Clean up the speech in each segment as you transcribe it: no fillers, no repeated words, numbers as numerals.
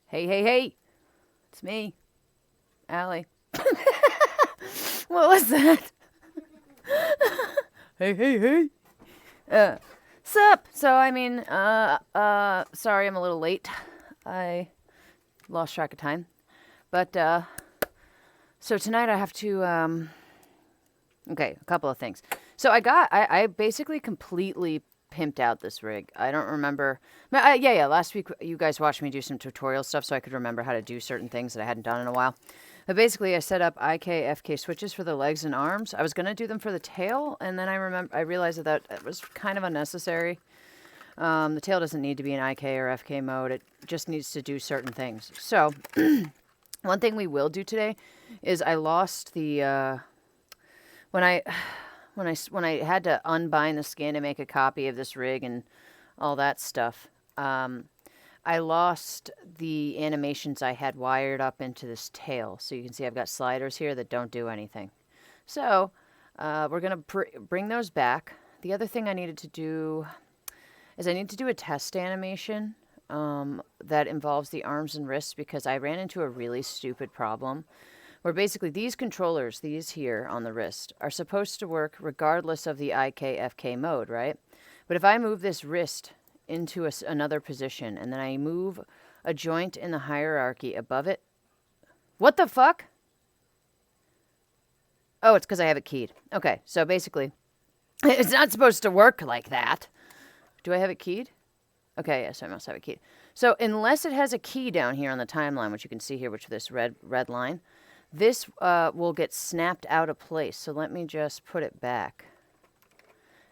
Hey, hey, hey! It's me, Allie. What was that? Hey, hey, hey! Sup? So, sorry I'm a little late. I lost track of time. But, so tonight I have to, okay, a couple of things. So I basically completely pimped out this rig. I don't remember. Yeah. Last week you guys watched me do some tutorial stuff so I could remember how to do certain things that I hadn't done in a while. But basically I set up IK, FK switches for the legs and arms. I was going to do them for the tail, and then I realized that was kind of unnecessary. The tail doesn't need to be in IK or FK mode. It just needs to do certain things. So one thing we will do today is I lost the, when I had to unbind the skin to make a copy of this rig and all that stuff, I lost the animations I had wired up into this tail. So you can see I've got sliders here that don't do anything. So we're going to bring those back. The other thing I needed to do is I need to do a test animation that involves the arms and wrists, because I ran into a really stupid problem where basically these controllers, these here on the wrist, are supposed to work regardless of the IK, FK mode, right? But if I move this wrist into another position and then I move a joint in the hierarchy above it, what the fuck? Oh, it's because I have it keyed. Okay, so basically, it's not supposed to work like that. Do I have it keyed? Okay, yes, I must have it keyed. So unless it has a key down here on the timeline, which you can see here, which this red line, this will get snapped out of place. So let me just put it back.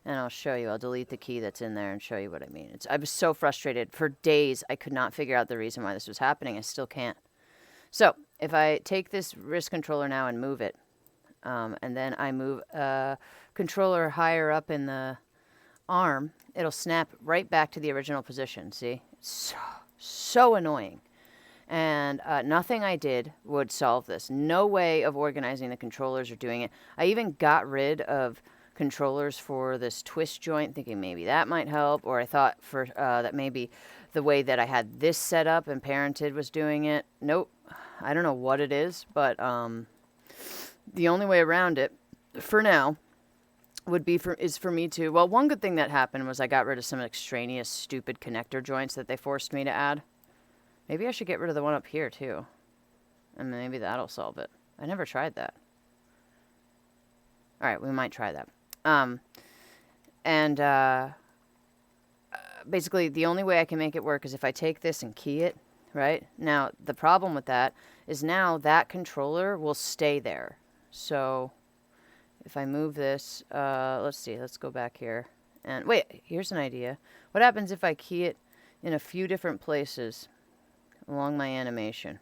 And I'll show you. I'll delete the key that's in there and show you what I mean. I was so frustrated. For days, I could not figure out the reason why this was happening. I still can't. So if I take this wrist controller now and move it, and then I move a controller higher up in the arm, it'll snap right back to the original position. See? It's so annoying. And nothing I did would solve this. No way of organizing the controllers or doing it. I even got rid of controllers for this twist joint, thinking maybe that might help. Or I thought for that maybe the way that I had this set up and parented was doing it. Nope. I don't know what it is, but the only way around it, for now, would be for me to... Well, one good thing that happened was I got rid of some extraneous stupid connector joints that they forced me to add. Maybe I should get rid of the one up here, too. And maybe that'll solve it. I never tried that. Alright, we might try that. Basically, the only way I can make it work is if I take this and key it, right? Now, the problem with that is now that controller will stay there. So, if I move this, let's see, let's go back here. And wait, here's an idea. What happens if I key it in a few different places along my animation?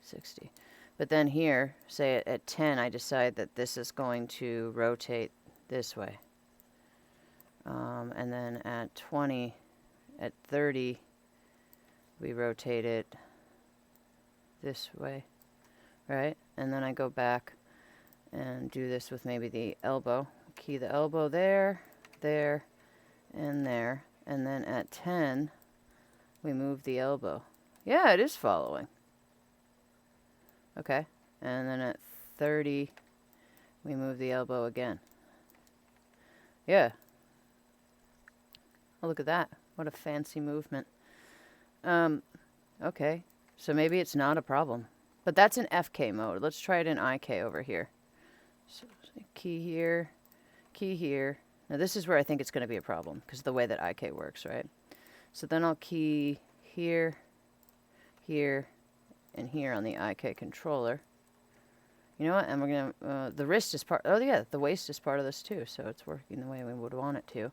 60. But then here, say at 10, I decide that this is going to rotate this way. And then at 20, at 30, we rotate it this way, right? And then I go back and do this with maybe the elbow. Key the elbow there, there, and there. And then at 10, we move the elbow. Yeah, it is following. Okay, and then at 30, we move the elbow again. Yeah. Oh, look at that. What a fancy movement. Okay, so maybe it's not a problem. But that's in FK mode. Let's try it in IK over here. So key here, key here. Now this is where I think it's going to be a problem, because of the way that IK works, right? So then I'll key here, here, and here on the IK controller. You know what? And we're going to... the wrist is part... Oh, yeah, the waist is part of this, too. So it's working the way we would want it to.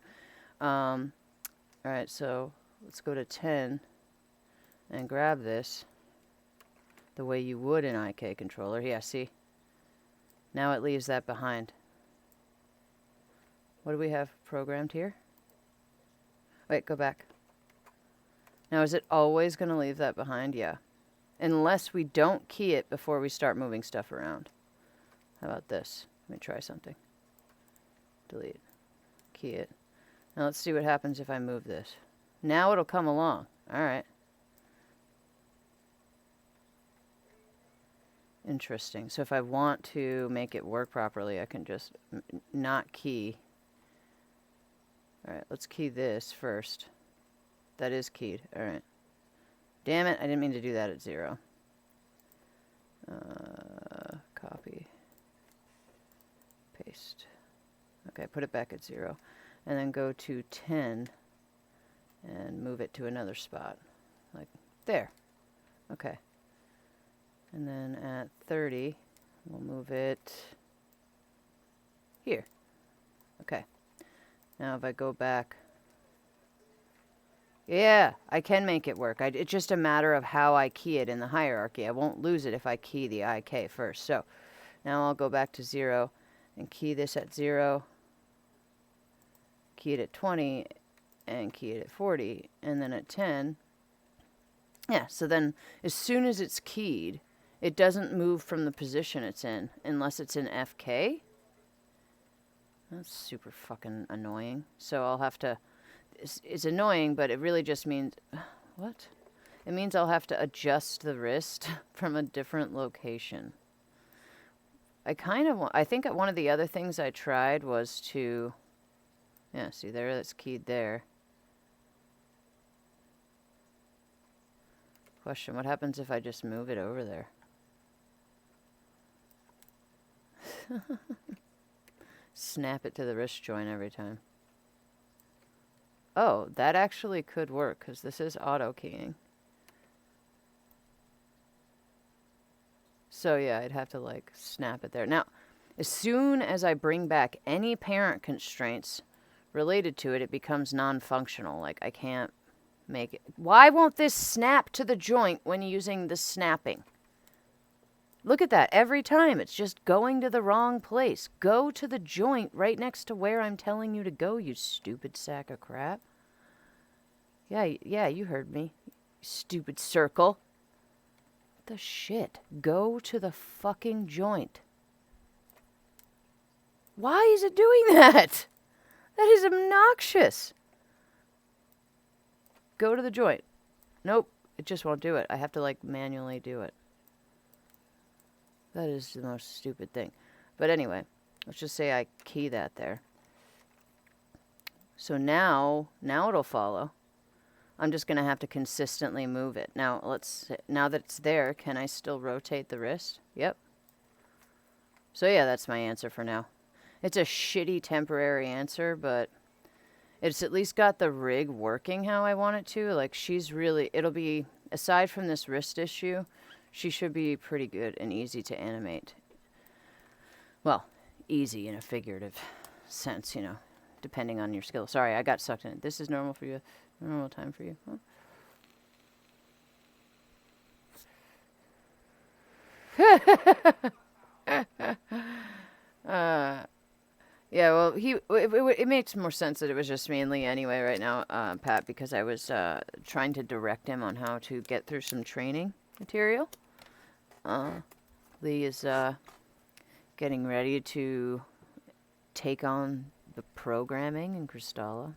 Alright, so let's go to 10 and grab this the way you would in IK controller. Yeah, see? Now it leaves that behind. What do we have programmed here? Wait, go back. Now, is it always going to leave that behind? Yeah. Unless we don't key it before we start moving stuff around. How about this? Let me try something. Delete. Key it. Now let's see what happens if I move this. Now it'll come along. Alright. Interesting. So if I want to make it work properly, I can just not key. All right, let's key this first. That is keyed. All right. Damn it, I didn't mean to do that at 0. Copy. Paste. Okay, put it back at 0. And then go to 10 and move it to another spot. Like there. Okay. And then at 30, we'll move it here. Okay. Now if I go back, yeah, I can make it work. It's just a matter of how I key it in the hierarchy. I won't lose it if I key the IK first. So now I'll go back to 0 and key this at 0, key it at 20, and key it at 40, and then at 10. Yeah, so then as soon as it's keyed, it doesn't move from the position it's in unless it's in FK. That's super fucking annoying. So I'll have to... It's annoying, but it really just means... What? It means I'll have to adjust the wrist from a different location. I kind of want... I think one of the other things I tried was to... Yeah, see there, that's keyed there. Question, what happens if I just move it over there? Snap it to the wrist joint every time. Oh, that actually could work, because this is auto keying. So yeah, I'd have to like snap it there. Now, as soon as I bring back any parent constraints related to it, it becomes non-functional. Like I can't make it. Why won't this snap to the joint when using the snapping? Look at that. Every time it's just going to the wrong place. Go to the joint right next to where I'm telling you to go, you stupid sack of crap. Yeah, you heard me. Stupid circle. What the shit? Go to the fucking joint. Why is it doing that? That is obnoxious. Go to the joint. Nope, it just won't do it. I have to like manually do it. That is the most stupid thing. But anyway, let's just say I key that there. So now it'll follow. I'm just going to have to consistently move it. Now that it's there, can I still rotate the wrist? Yep. So yeah, that's my answer for now. It's a shitty temporary answer, but it's at least got the rig working how I want it to. Like it'll be, aside from this wrist issue, she should be pretty good and easy to animate. Well, easy in a figurative sense, you know, depending on your skill. Sorry, I got sucked in it. This is normal for you. Normal time for you. Huh? Yeah, well, it makes more sense that it was just mainly anyway right now, Pat, because I was trying to direct him on how to get through some training material. Lee is getting ready to take on the programming in Kristala.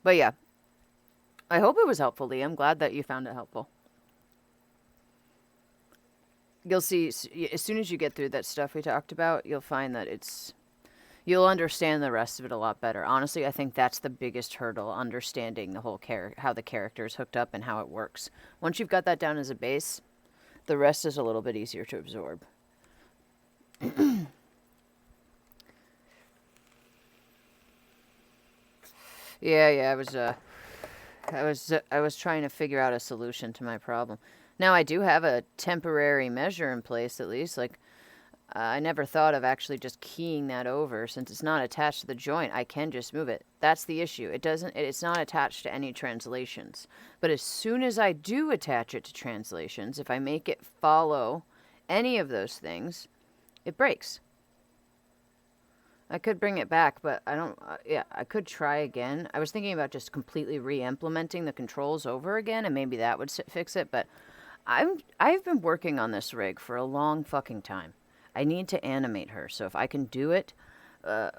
But yeah, I hope it was helpful, Lee. I'm glad that you found it helpful. You'll see, as soon as you get through that stuff we talked about, you'll find that you'll understand the rest of it a lot better. Honestly, I think that's the biggest hurdle, understanding the whole how the character is hooked up and how it works. Once you've got that down as a base, the rest is a little bit easier to absorb. Yeah, I was trying to figure out a solution to my problem. Now I do have a temporary measure in place, at least. Like, I never thought of actually just keying that over. Since it's not attached to the joint, I can just move it. That's the issue. It's not attached to any translations. But as soon as I do attach it to translations, if I make it follow any of those things, it breaks. I could bring it back, but I don't... I could try again. I was thinking about just completely re-implementing the controls over again, and maybe that would fix it, but I've been working on this rig for a long fucking time. I need to animate her, so if I can do it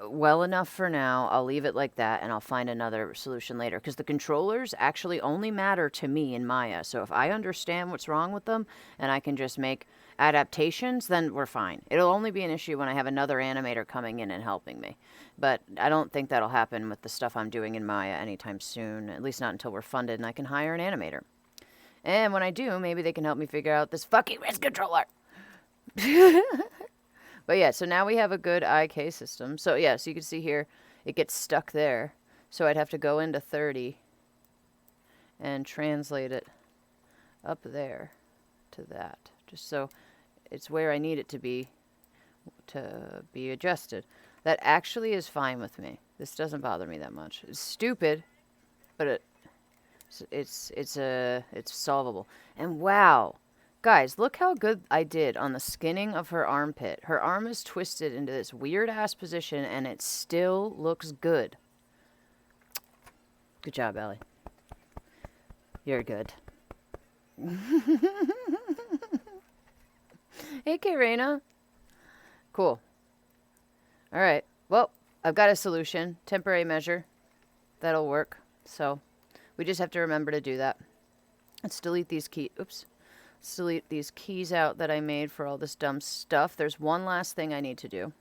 well enough for now. I'll leave it like that, and I'll find another solution later. Because the controllers actually only matter to me in Maya. So if I understand what's wrong with them, and I can just make adaptations, then we're fine. It'll only be an issue when I have another animator coming in and helping me. But I don't think that'll happen with the stuff I'm doing in Maya anytime soon. At least not until we're funded and I can hire an animator. And when I do, maybe they can help me figure out this fucking wrist controller. But yeah, so now we have a good IK system. So yeah, so you can see here, it gets stuck there. So I'd have to go into 30 and translate it up there to that. Just so it's where I need it to be adjusted. That actually is fine with me. This doesn't bother me that much. It's stupid, but it's solvable. And wow, guys, look how good I did on the skinning of her armpit. Her arm is twisted into this weird ass position, and it still looks good. Good job, Allie. You're good. Hey, Karina. Cool. All right. Well, I've got a solution. Temporary measure. That'll work. So we just have to remember to do that. Let's delete these keys. Oops. Let's delete these keys out that I made for all this dumb stuff. There's one last thing I need to do.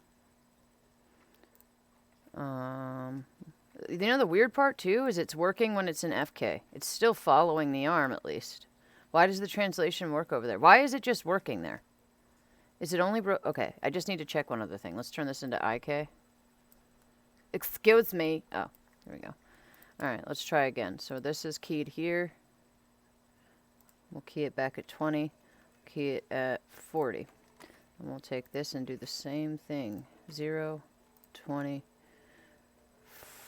You know, the weird part, too, is it's working when it's in FK. It's still following the arm, at least. Why does the translation work over there? Why is it just working there? Is it only okay, I just need to check one other thing. Let's turn this into IK. Excuse me. Oh, there we go. All right, let's try again. So this is keyed here. We'll key it back at 20. Key it at 40. And we'll take this and do the same thing. 0, 20,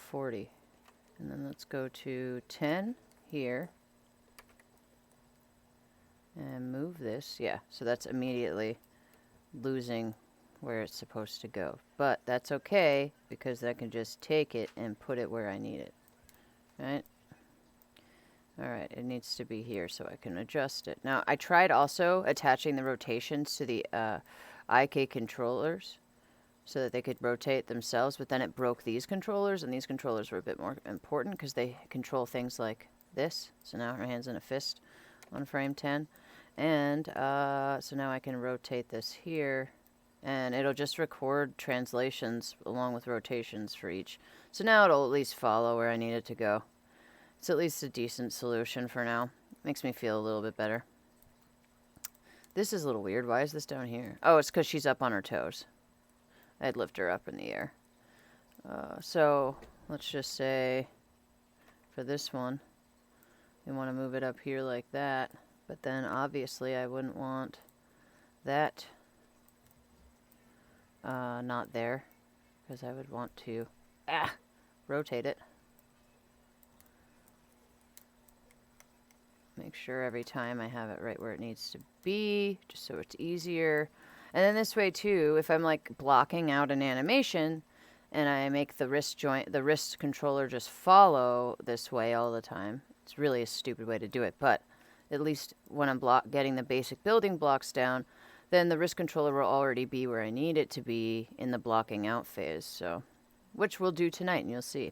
40. And then let's go to 10 here. And move this. Yeah, so that's immediately losing where it's supposed to go. But that's okay, because I can just take it and put it where I need it. Right? Alright, it needs to be here so I can adjust it. Now, I tried also attaching the rotations to the IK controllers so that they could rotate themselves, but then it broke these controllers, and these controllers were a bit more important because they control things like this. So now her hand's in a fist on frame 10. And so now I can rotate this here, and it'll just record translations along with rotations for each. So now it'll at least follow where I need it to go. It's at least a decent solution for now. Makes me feel a little bit better. This is a little weird. Why is this down here? Oh, it's because she's up on her toes. I'd lift her up in the air. So let's just say for this one, we want to move it up here like that. But then obviously I wouldn't want that not there, because I would want to rotate it. Make sure every time I have it right where it needs to be, just so it's easier. And then this way too, if I'm like blocking out an animation and I make the wrist joint, the wrist controller just follow this way all the time, it's really a stupid way to do it, but at least when I'm getting the basic building blocks down, then the wrist controller will already be where I need it to be in the blocking out phase. So, which we'll do tonight, and you'll see.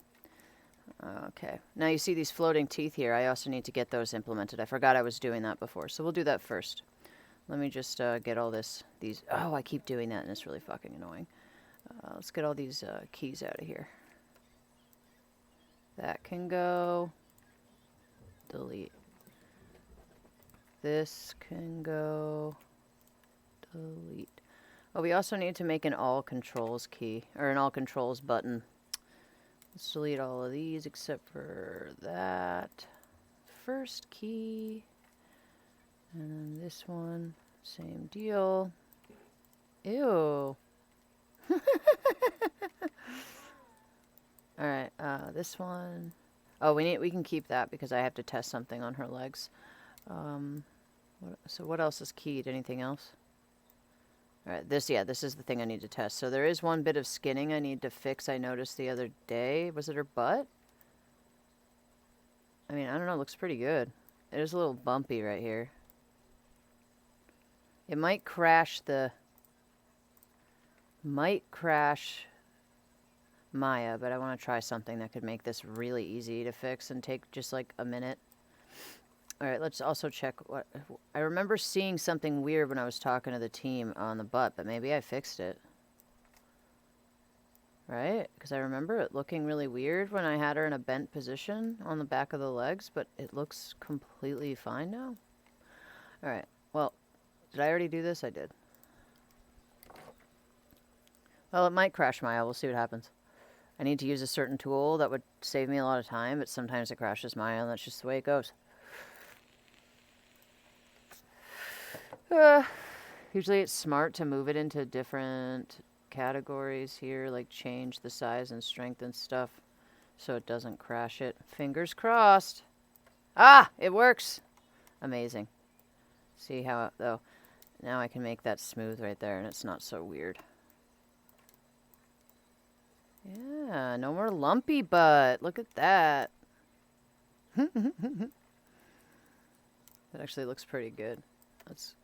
Okay, now you see these floating teeth here. I also need to get those implemented. I forgot I was doing that before, so we'll do that first. Let me just get all these. Oh, I keep doing that, and it's really fucking annoying. Let's get all these keys out of here. That can go. Delete. This can go. Delete. Oh, we also need to make an all controls key, or an all controls button. Let's delete all of these except for that first key. And then this one, same deal. Ew. Alright, this one. Oh, we can keep that because I have to test something on her legs. So what else is keyed? Anything else? Alright, this is the thing I need to test. So there is one bit of skinning I need to fix. I noticed the other day. Was it her butt? I mean, I don't know. It looks pretty good. It is a little bumpy right here. It might crash Maya, but I want to try something that could make this really easy to fix and take just like a minute. All right, let's also check what... I remember seeing something weird when I was talking to the team on the butt, but maybe I fixed it. Right? Because I remember it looking really weird when I had her in a bent position on the back of the legs, but it looks completely fine now. All right, well, did I already do this? I did. Well, it might crash Maya. We'll see what happens. I need to use a certain tool that would save me a lot of time, but sometimes it crashes Maya, and that's just the way it goes. Usually it's smart to move it into different categories here, like change the size and strength and stuff so it doesn't crash it. Fingers crossed. Ah, it works. Amazing. See how, though, now I can make that smooth right there and it's not so weird. Yeah, no more lumpy butt. Look at that. That actually looks pretty good. Let's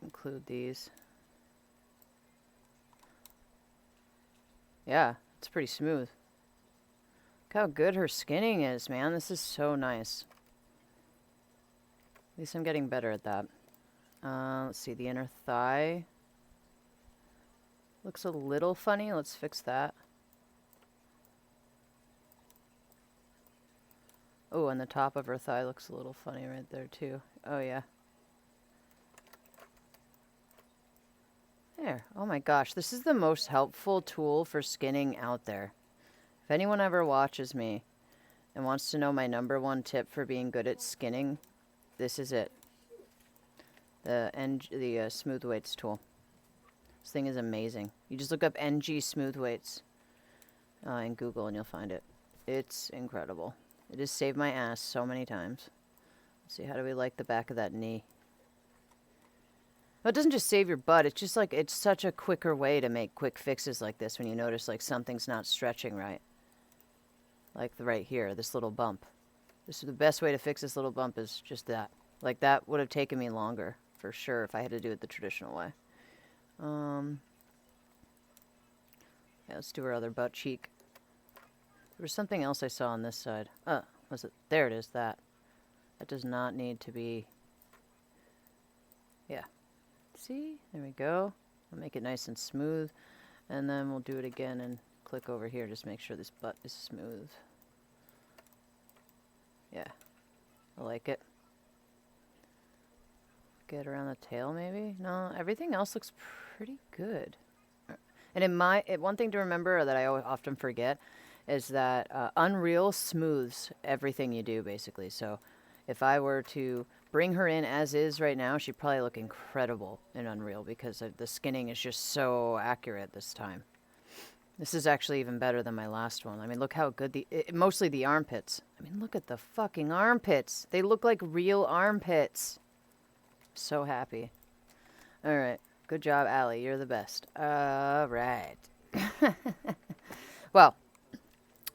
include these. Yeah, it's pretty smooth. Look how good her skinning is, man. This is so nice. At least I'm getting better at that. Let's see, the inner thigh looks a little funny. Let's fix that. Oh, and the top of her thigh looks a little funny right there, too. Oh, yeah. There. Oh my gosh, this is the most helpful tool for skinning out there. If anyone ever watches me and wants to know my #1 tip for being good at skinning, this is it. The smooth weights tool. This thing is amazing. You just look up NG smooth weights in Google and you'll find it. It's incredible. It has saved my ass so many times. Let's see, how do we like the back of that knee? Well, it doesn't just save your butt. It's just like, it's such a quicker way to make quick fixes like this when you notice like something's not stretching right. Like right here, this little bump. This is the best way to fix this little bump is just that. Like that would have taken me longer, for sure, if I had to do it the traditional way. Yeah, let's do our other butt cheek. There was something else I saw on this side. Was it? There it is, that. That does not need to be... Yeah. See? There we go. I'll make it nice and smooth. And then we'll do it again and click over here. Just make sure this butt is smooth. Yeah. I like it. Get around the tail, maybe? No, everything else looks pretty good. And one thing to remember that I often forget is that Unreal smooths everything you do, basically. So if I were to bring her in as is right now, she'd probably look incredible in Unreal because the skinning is just so accurate this time. This is actually even better than my last one. I mean, look how good mostly the armpits. I mean, look at the fucking armpits. They look like real armpits. So happy. All right. Good job, Allie. You're the best. All right. Well,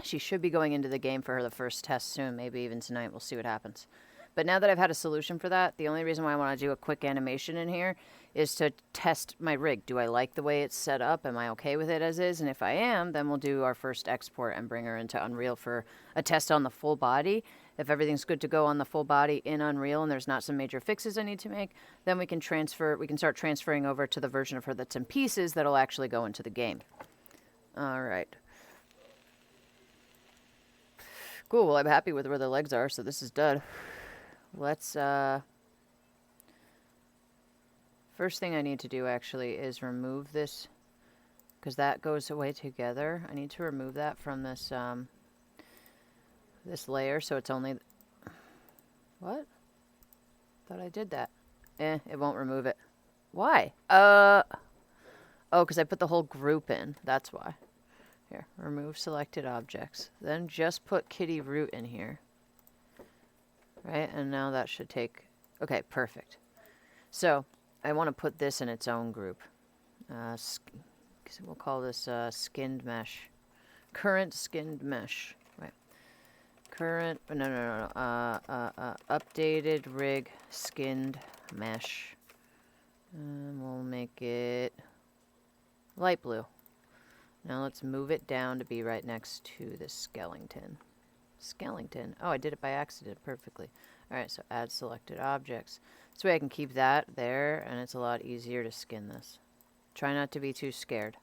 she should be going into the game for the first test soon. Maybe even tonight. We'll see what happens. But now that I've had a solution for that, the only reason why I want to do a quick animation in here is to test my rig. Do I like the way it's set up? Am I okay with it as is? And if I am, then we'll do our first export and bring her into Unreal for a test on the full body. If everything's good to go on the full body in Unreal and there's not some major fixes I need to make, then we can start transferring over to the version of her that's in pieces that'll actually go into the game. All right. Cool, well, I'm happy with where the legs are, so this is done. Let's, first thing I need to do, actually, is remove this, because that goes away together. I need to remove that from this, this layer, so it's only... What? Thought I did that. It won't remove it. Why? Oh, because I put the whole group in. That's why. Here, remove selected objects. Then just put kitty root in here. Right, and now that should take... Okay, perfect. So, I want to put this in its own group. We'll call this skinned mesh. Current skinned mesh. Right. Current... No. Updated rig skinned mesh. And we'll make it light blue. Now let's move it down to be right next to the skeleton. Skeleton. Oh, I did it by accident perfectly. Alright, so add selected objects. This way I can keep that there, and it's a lot easier to skin this. Try not to be too scared.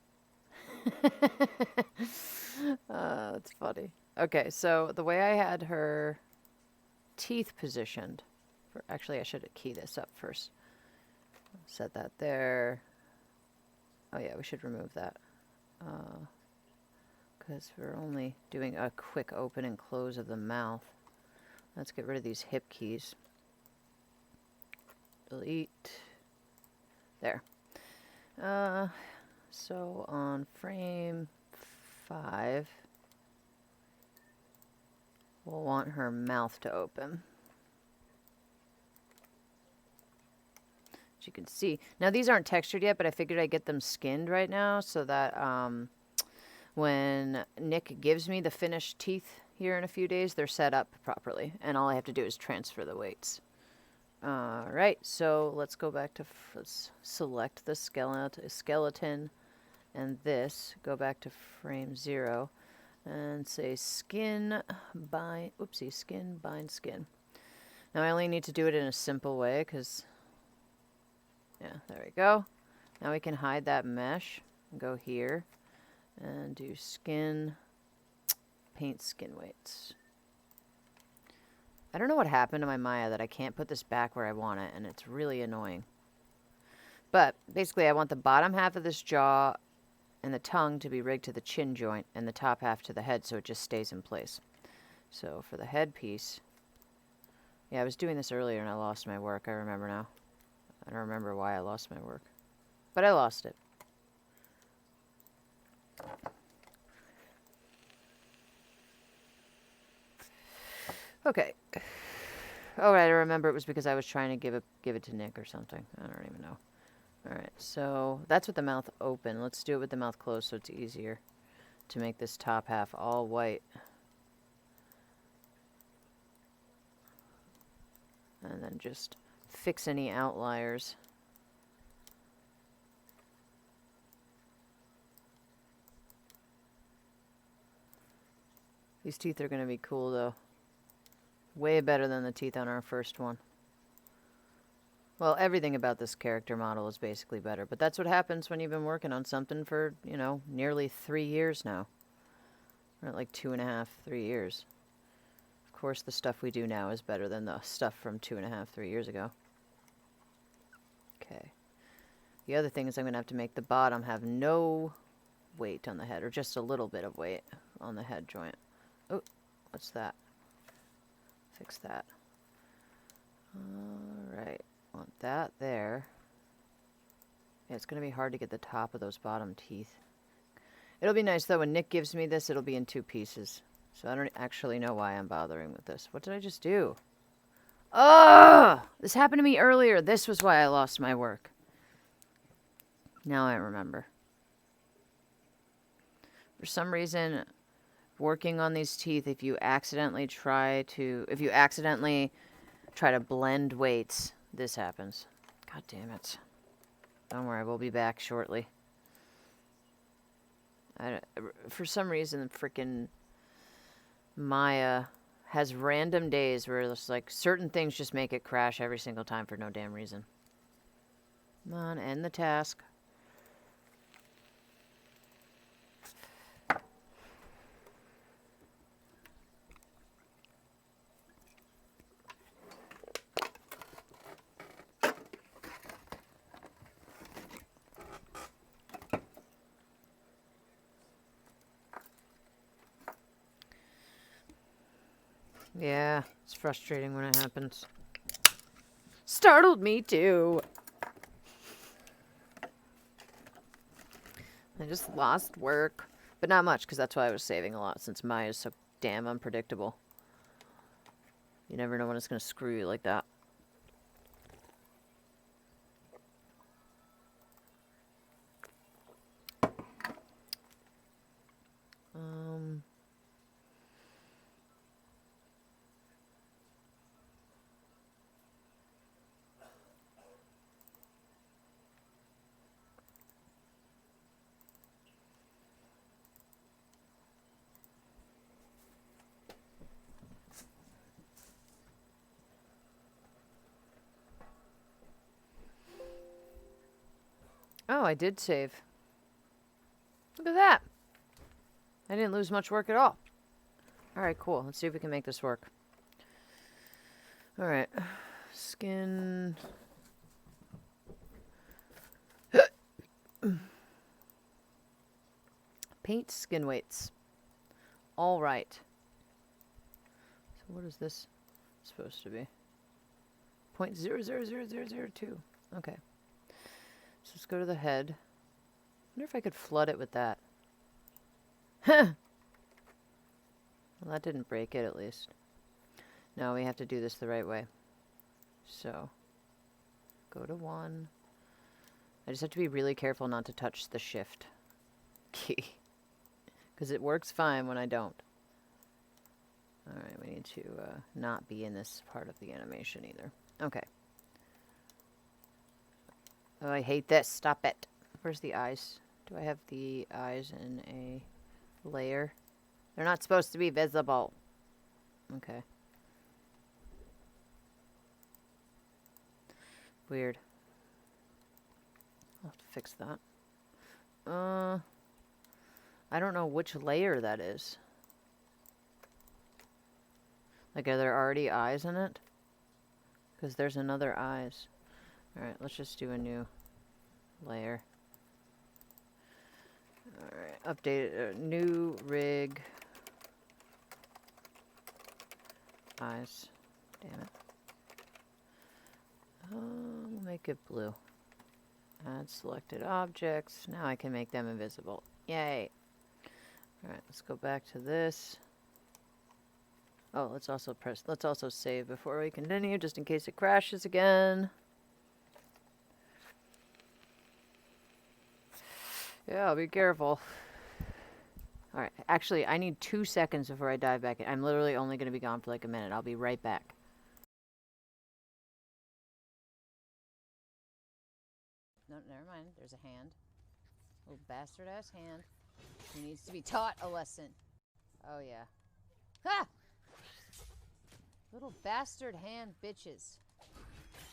That's funny. Okay, so the way I had her teeth positioned, actually I should key this up first. Set that there. Oh yeah, we should remove that. Because we're only doing a quick open and close of the mouth. Let's get rid of these hip keys. Delete. There. So on frame 5, we'll want her mouth to open. As you can see. Now these aren't textured yet, but I figured I'd get them skinned right now so that when Nick gives me the finished teeth here in a few days, they're set up properly. And all I have to do is transfer the weights. Alright, so let's go back to, let's select the skeleton and this, go back to frame 0 and say skin, bind, oopsie, skin, bind, skin. Now I only need to do it in a simple way because, yeah, there we go. Now we can hide that mesh, go here and do skin, paint skin weights. I don't know what happened to my Maya that I can't put this back where I want it, and it's really annoying. But basically I want the bottom half of this jaw and the tongue to be rigged to the chin joint and the top half to the head so it just stays in place. So for the head piece, yeah, I was doing this earlier and I lost my work. I remember now. I don't remember why I lost my work, but I lost it. Okay. Oh, right, I remember it was because I was trying to give it to Nick or something. I don't even know. Alright, so that's with the mouth open. Let's do it with the mouth closed so it's easier to make this top half all white. And then just fix any outliers. These teeth are going to be cool though. Way better than the teeth on our first one. Well, everything about this character model is basically better, but that's what happens when you've been working on something for, you know, nearly 3 years now. We're at like 2.5, 3 years. Of course, the stuff we do now is better than the stuff from 2.5, 3 years ago. Okay. The other thing is I'm going to have to make the bottom have no weight on the head, or just a little bit of weight on the head joint. Oh, what's that? Fix that. Alright. Want that there. Yeah, it's going to be hard to get the top of those bottom teeth. It'll be nice though, when Nick gives me this, it'll be in 2 pieces. So I don't actually know why I'm bothering with this. What did I just do? Oh! This happened to me earlier. This was why I lost my work. Now I remember. For some reason, working on these teeth, if you accidentally try to blend weights, this happens. God damn it. Don't worry, we'll be back shortly. For some reason, frickin' Maya has random days where it's like certain things just make it crash every single time for no damn reason. Come on, end the task. Yeah, it's frustrating when it happens. Startled me too. I just lost work. But not much, because that's why I was saving a lot, since Maya's so damn unpredictable. You never know when it's going to screw you like that. Oh, I did save. Look at that. I didn't lose much work at all. Alright, cool. Let's see if we can make this work. Alright. Skin. Paint skin weights. Alright. So what is this supposed to be? 0.000002. Okay. So let's go to the head. I wonder if I could flood it with that. Well, that didn't break it, at least. No, we have to do this the right way. So, go to 1. I just have to be really careful not to touch the shift key. Because it works fine when I don't. Alright, we need to not be in this part of the animation either. Okay. Oh, I hate this. Stop it. Where's the eyes? Do I have the eyes in a layer? They're not supposed to be visible. Okay. Weird. I'll have to fix that. I don't know which layer that is. Like, are there already eyes in it? Because there's another eyes. Alright, let's just do a new layer. Alright, update it. New rig. Eyes. Damn it. We'll make it blue. Add selected objects. Now I can make them invisible. Yay. Alright, let's go back to this. Oh, let's also save before we continue, just in case it crashes again. Yeah, be careful. Alright, actually, I need 2 seconds before I dive back in. I'm literally only going to be gone for like a minute. I'll be right back. No, never mind. There's a hand. Little bastard-ass hand. Who needs to be taught a lesson. Oh, yeah. Ha! Little bastard hand bitches.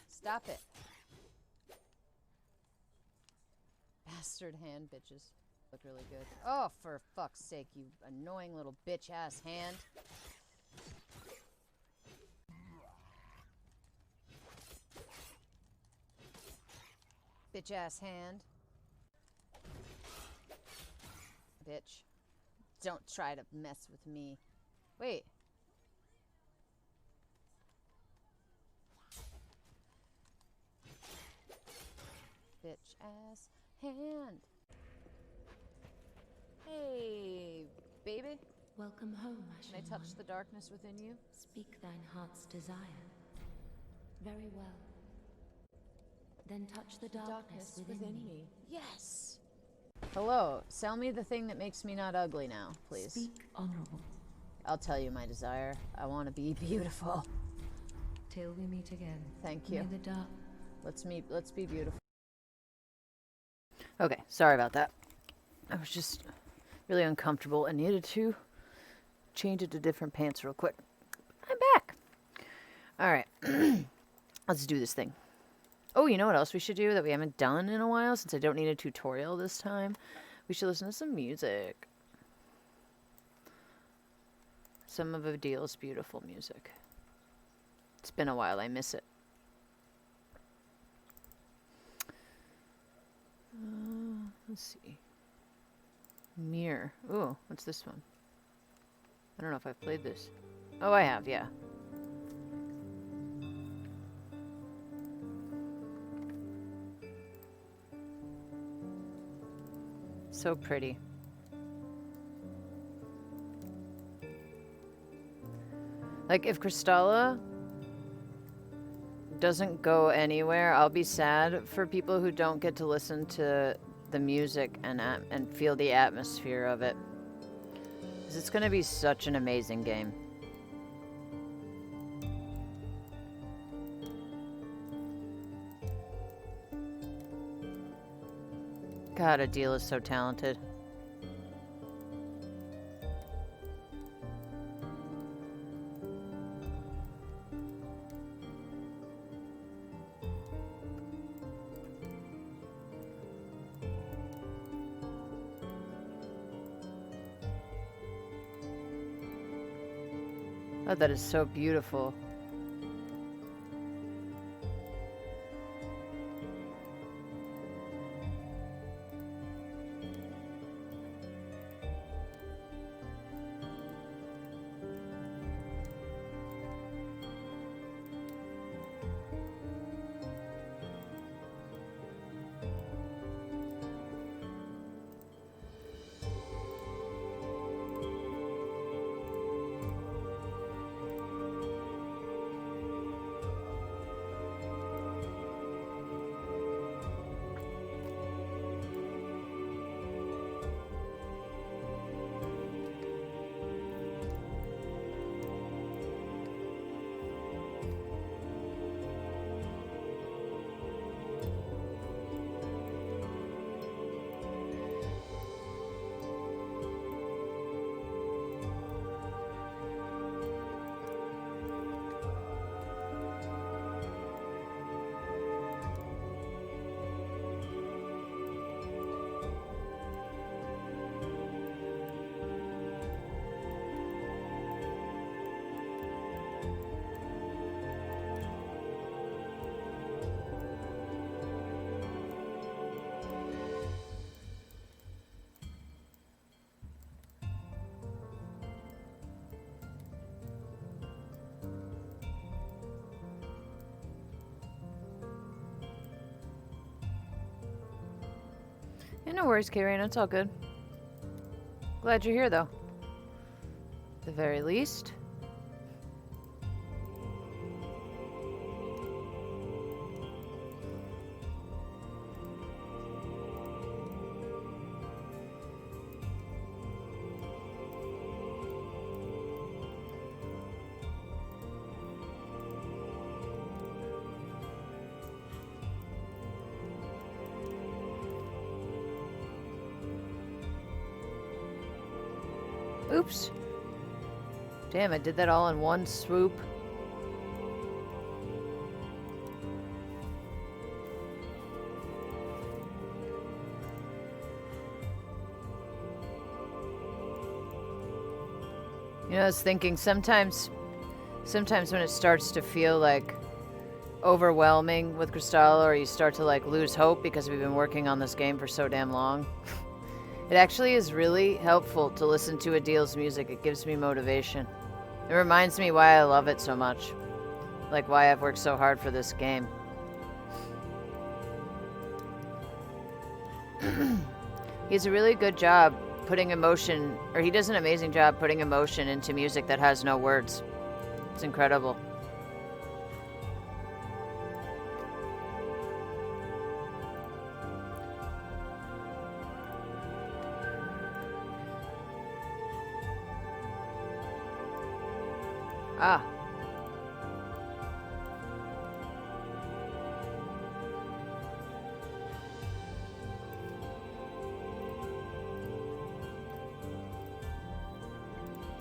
Stop it. Bastard hand bitches. Look really good. Oh, for fuck's sake, you annoying little bitch-ass hand. Bitch-ass hand. Bitch. Don't try to mess with me. Wait. Bitch-ass hand. Hey, baby. Welcome home, Can I touch the darkness within you? Speak thine heart's desire. Very well. Then touch the darkness within me. Yes! Hello, sell me the thing that makes me not ugly now, please. Speak honorable. I'll tell you my desire. I want to be beautiful. Till we meet again. Thank you. May the dark. Let's be beautiful. Okay, sorry about that. I was just really uncomfortable and needed to change it to different pants real quick. I'm back. Alright. Let's do this thing. Oh, you know what else we should do that we haven't done in a while, since I don't need a tutorial this time? We should listen to some music. Some of Adil's beautiful music. It's been a while, I miss it. Let's see. Mirror. Ooh, what's this one? I don't know if I've played this. Oh, I have, yeah. So pretty. Like, if Kristala doesn't go anywhere, I'll be sad for people who don't get to listen to the music and feel the atmosphere of it. 'Cause it's gonna be such an amazing game. God, Adil is so talented. Oh, that is so beautiful. Yeah, no worries, Karen. It's all good. Glad you're here, though. At the very least. Oops. Damn, I did that all in one swoop. You know, I was thinking sometimes when it starts to feel like overwhelming with Kristala, or you start to like lose hope because we've been working on this game for so damn long, it actually is really helpful to listen to Adil's music. It gives me motivation. It reminds me why I love it so much. Like why I've worked so hard for this game. He has a really good job putting emotion, or he does an amazing job putting emotion into music that has no words. It's incredible. Ah.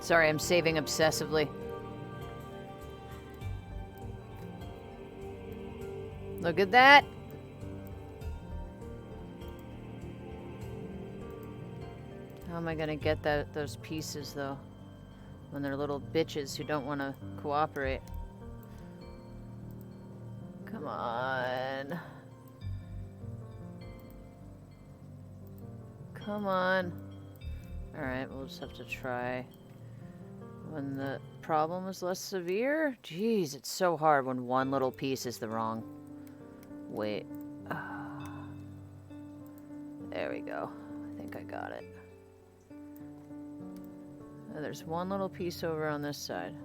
Sorry, I'm saving obsessively. Look at that. How am I gonna get those pieces, though? When they're little bitches who don't want to cooperate. Come on. Come on. Alright, we'll just have to try. When the problem is less severe? Jeez, it's so hard when one little piece is the wrong. Wait. There we go. I think I got it. There's one little piece over on this side.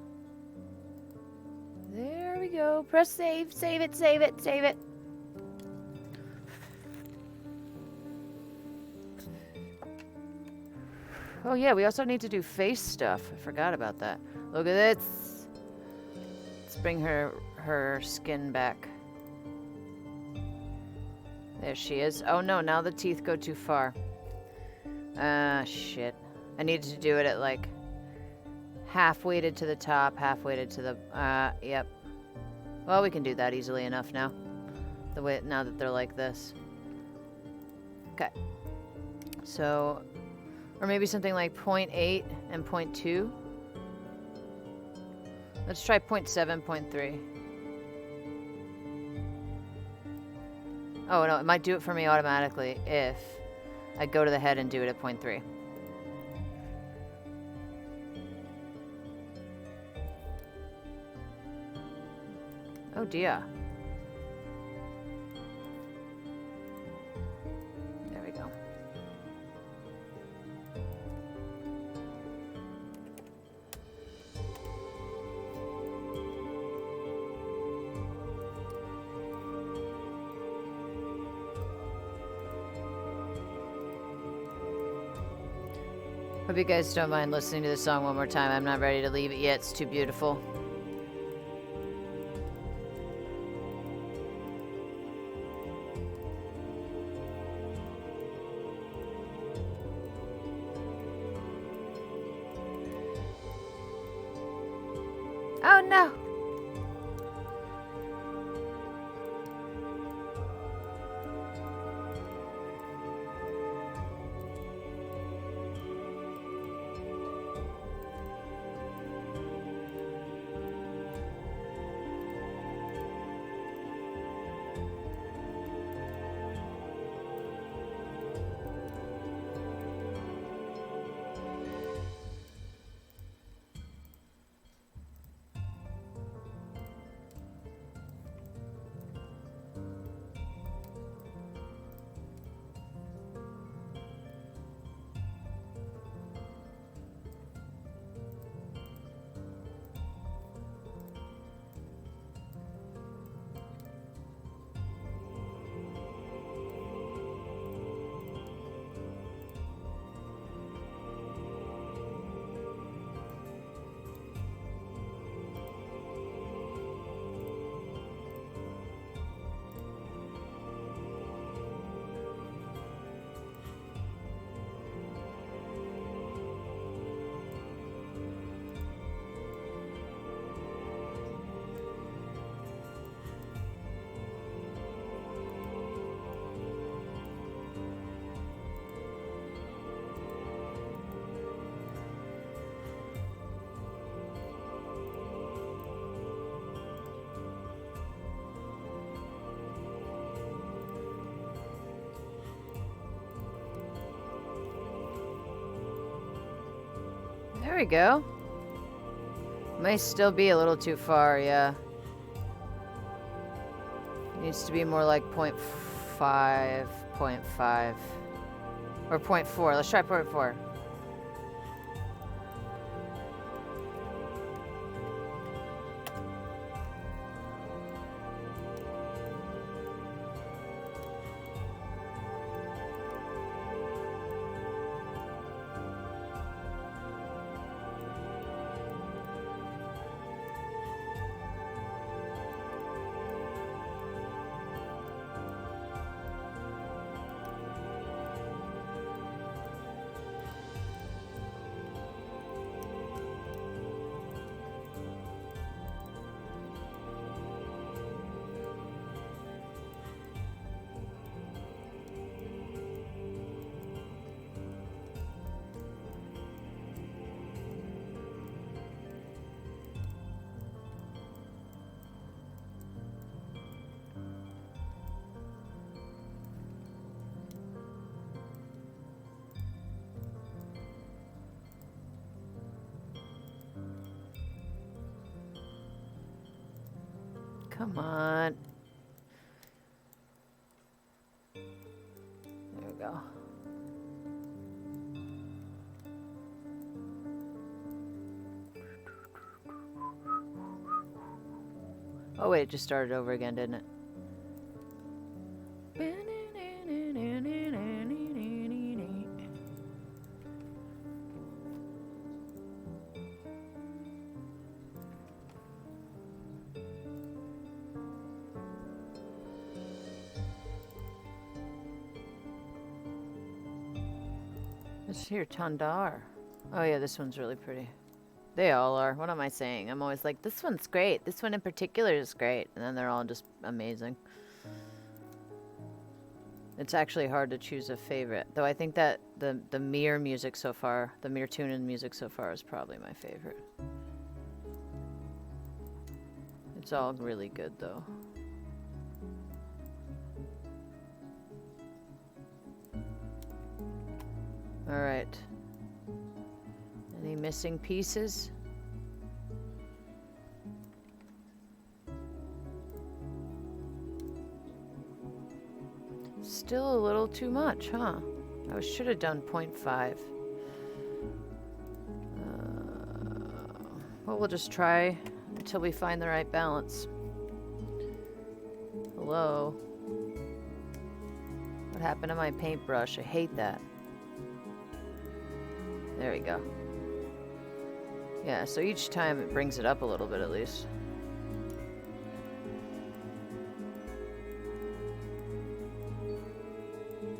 There we go. Press save. Save it, save it, save it. Oh yeah, we also need to do face stuff. I forgot about that. Look at this. Let's bring her skin back. There she is. Oh no, now the teeth go too far. Ah, shit. I needed to do it at like half weighted to the top, half weighted to the, yep. Well, we can do that easily enough now. Now that they're like this. Okay. So, or maybe something like 0.8 and 0.2. Let's try 0.7, 0.3. Oh, no, it might do it for me automatically if I go to the head and do it at 0.3. Oh, dear. There we go. Hope you guys don't mind listening to this song one more time. I'm not ready to leave it yet. It's too beautiful. Oh no! There we go. May still be a little too far, yeah. Needs to be more like 0.5, 0.5. Or 0.4. Let's try 0.4. Come on. There we go. Oh wait, it just started over again, didn't it? Let's hear Tandar. Oh yeah, this one's really pretty. They all are. What am I saying? I'm always like, this one's great. This one in particular is great. And then they're all just amazing. It's actually hard to choose a favorite. Though I think that the Mir music so far, the Mir tune and music so far is probably my favorite. It's all really good, though. Alright. Any missing pieces? Still a little too much, huh? I should have done 0.5. Well, we'll just try until we find the right balance. Hello? What happened to my paintbrush? I hate that. There we go. Yeah, so each time it brings it up a little bit at least.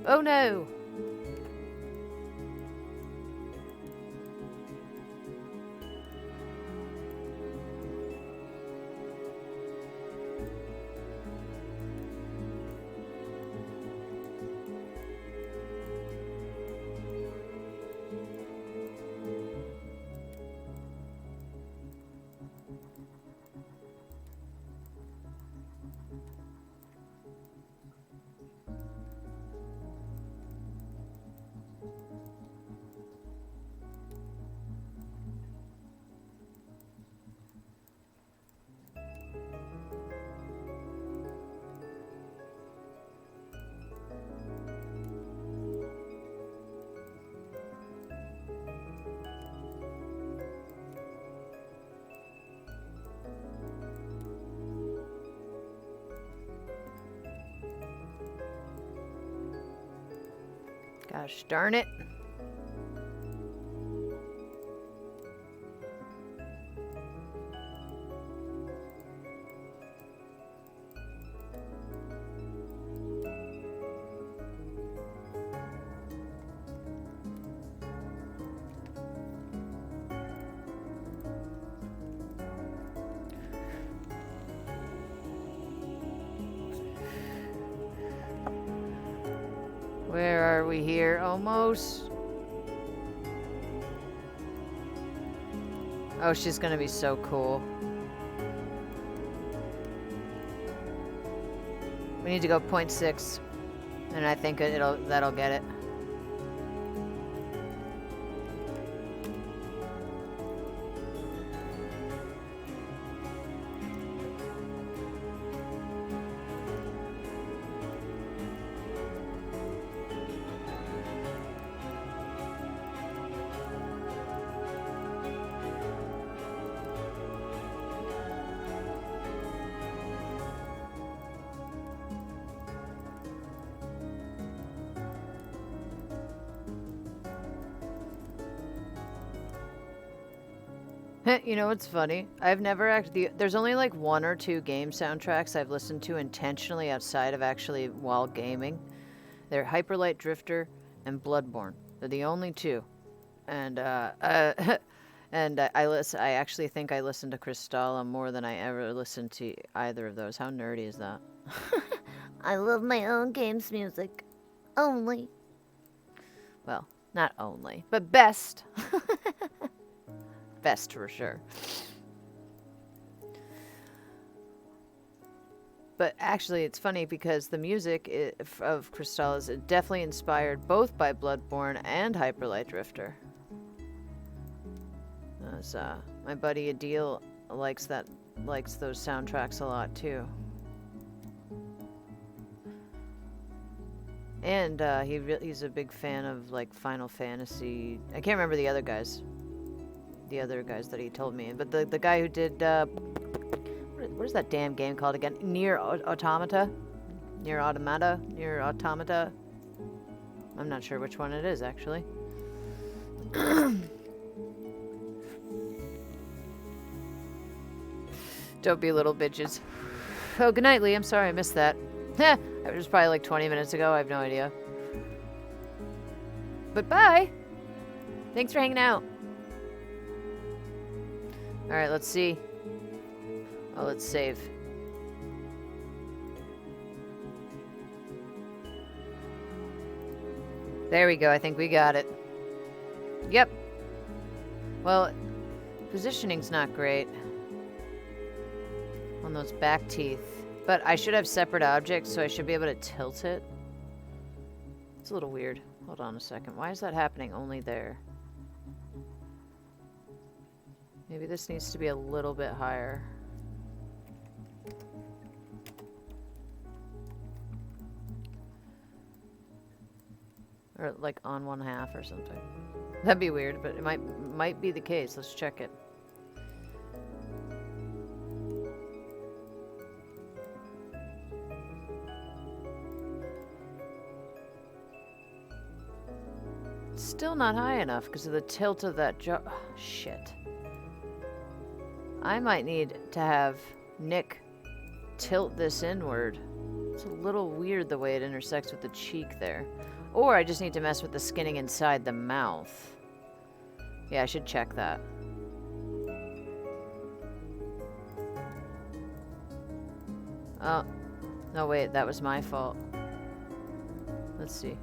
Oh no! Gosh darn it. Where are we here? Almost. Oh, she's gonna be so cool. We need to go 0.6, and I think that'll get it. You know what's funny? I've never actually... There's only like 1 or 2 game soundtracks I've listened to intentionally outside of actually while gaming. They're Hyperlight Drifter and Bloodborne. They're the only 2. And, and I actually think I listened to Kristala more than I ever listened to either of those. How nerdy is that? I love my own games music. Only. Well, not only, but best. Best for sure. But actually, it's funny because the music of Kristala is definitely inspired both by Bloodborne and Hyperlight Drifter. As, my buddy Adil likes those soundtracks a lot too. And he's a big fan of like Final Fantasy. I can't remember the other guys. The other guys that he told me, but the guy who did what is that damn game called again? Nier Automata. I'm not sure which one it is actually. Don't be little bitches. Oh, good night, Lee. I'm sorry I missed that. It was probably like 20 minutes ago. I have no idea. But bye. Thanks for hanging out. Alright, let's see. Oh, let's save. There we go. I think we got it. Yep. Well, positioning's not great. on those back teeth. But I should have separate objects, so I should be able to tilt it. It's a little weird. Hold on a second. Why is that happening only there? Maybe this needs to be a little bit higher. Or like on 1/2 or something. That'd be weird, but it might be the case. Let's check it. Still not high enough because of the tilt of that jaw. Oh, shit. I might need to have Nick tilt this inward. It's a little weird the way it intersects with the cheek there. Or I just need to mess with the skinning inside the mouth. Yeah, I should check that. Oh. No, wait, that was my fault. Let's see.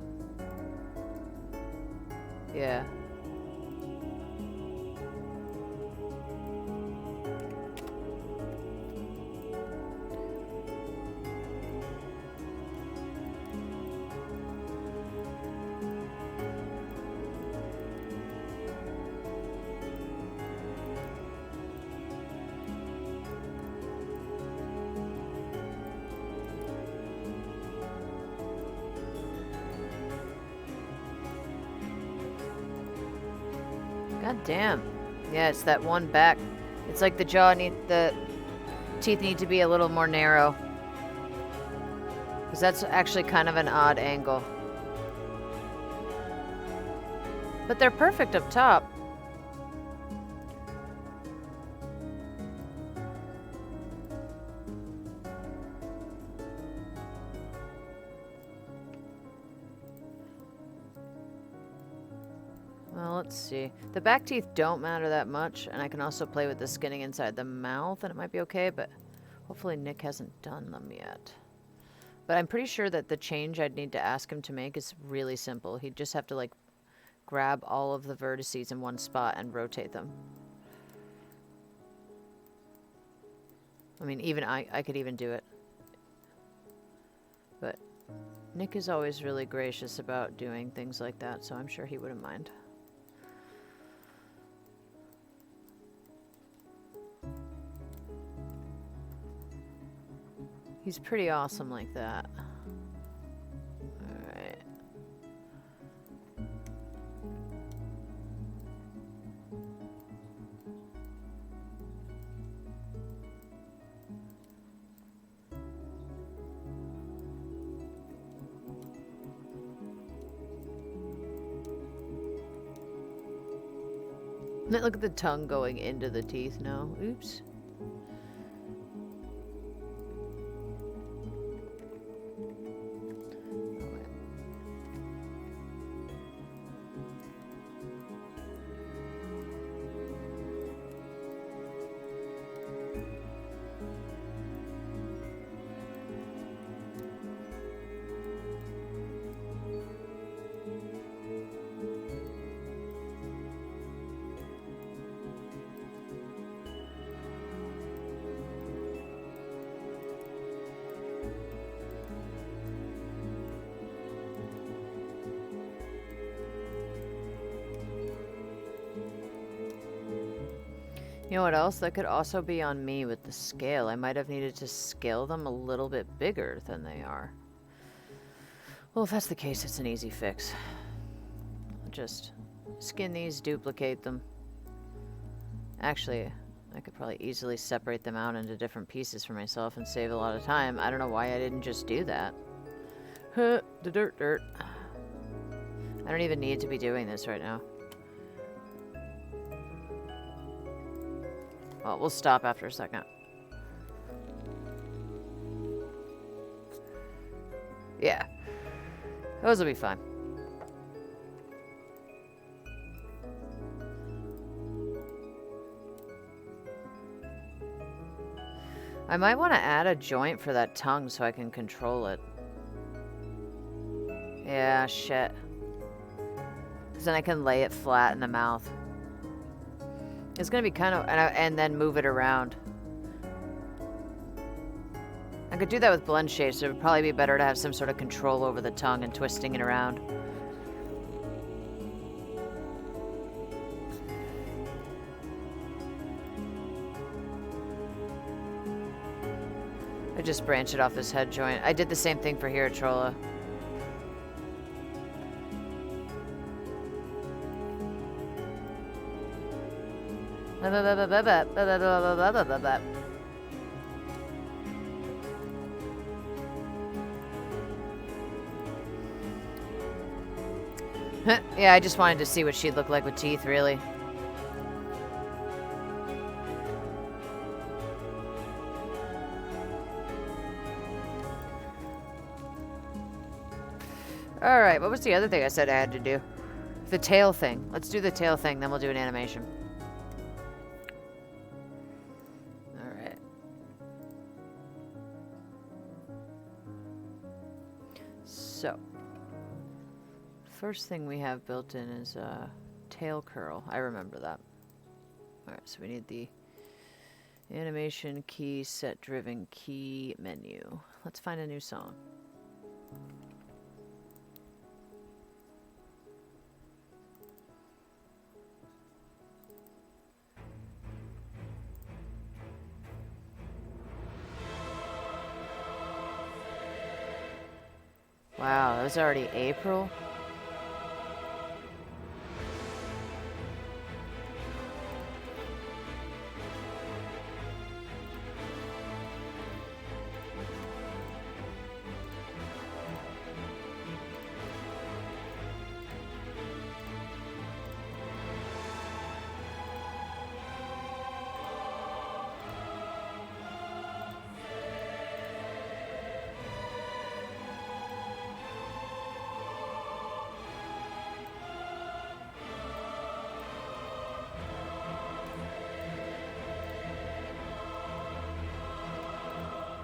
Yeah. God damn. Yeah, it's that one back. It's like the teeth need to be a little more narrow. Because that's actually kind of an odd angle. But they're perfect up top. Well, let's see. The back teeth don't matter that much, and I can also play with the skinning inside the mouth, and it might be okay, but hopefully Nick hasn't done them yet. But I'm pretty sure that the change I'd need to ask him to make is really simple. He'd just have to, like, grab all of the vertices in one spot and rotate them. I mean, even I could even do it. But Nick is always really gracious about doing things like that, so I'm sure he wouldn't mind. He's pretty awesome like that. Alright. Look at the tongue going into the teeth now. Oops. You know what else? That could also be on me with the scale. I might have needed to scale them a little bit bigger than they are. Well, if that's the case, it's an easy fix. I'll just skin these, duplicate them. Actually, I could probably easily separate them out into different pieces for myself and save a lot of time. I don't know why I didn't just do that. Huh, the dirt. I don't even need to be doing this right now. Well, we'll stop after a second. Yeah. Those will be fine. I might want to add a joint for that tongue so I can control it. Yeah, shit. Because then I can lay it flat in the mouth. It's going to be kind of... And then move it around. I could do that with blend shapes. It would probably be better to have some sort of control over the tongue and twisting it around. I just branch it off this head joint. I did the same thing for here, Trolla. Yeah, I just wanted to see what she'd look like with teeth, really. Alright, what was the other thing I said I had to do? The tail thing. Let's do the tail thing, then we'll do an animation. Alright. So. First thing we have built in is a tail curl. I remember that. Alright, so we need the animation key, set driven key menu. Let's find a new song. Wow, it was already April?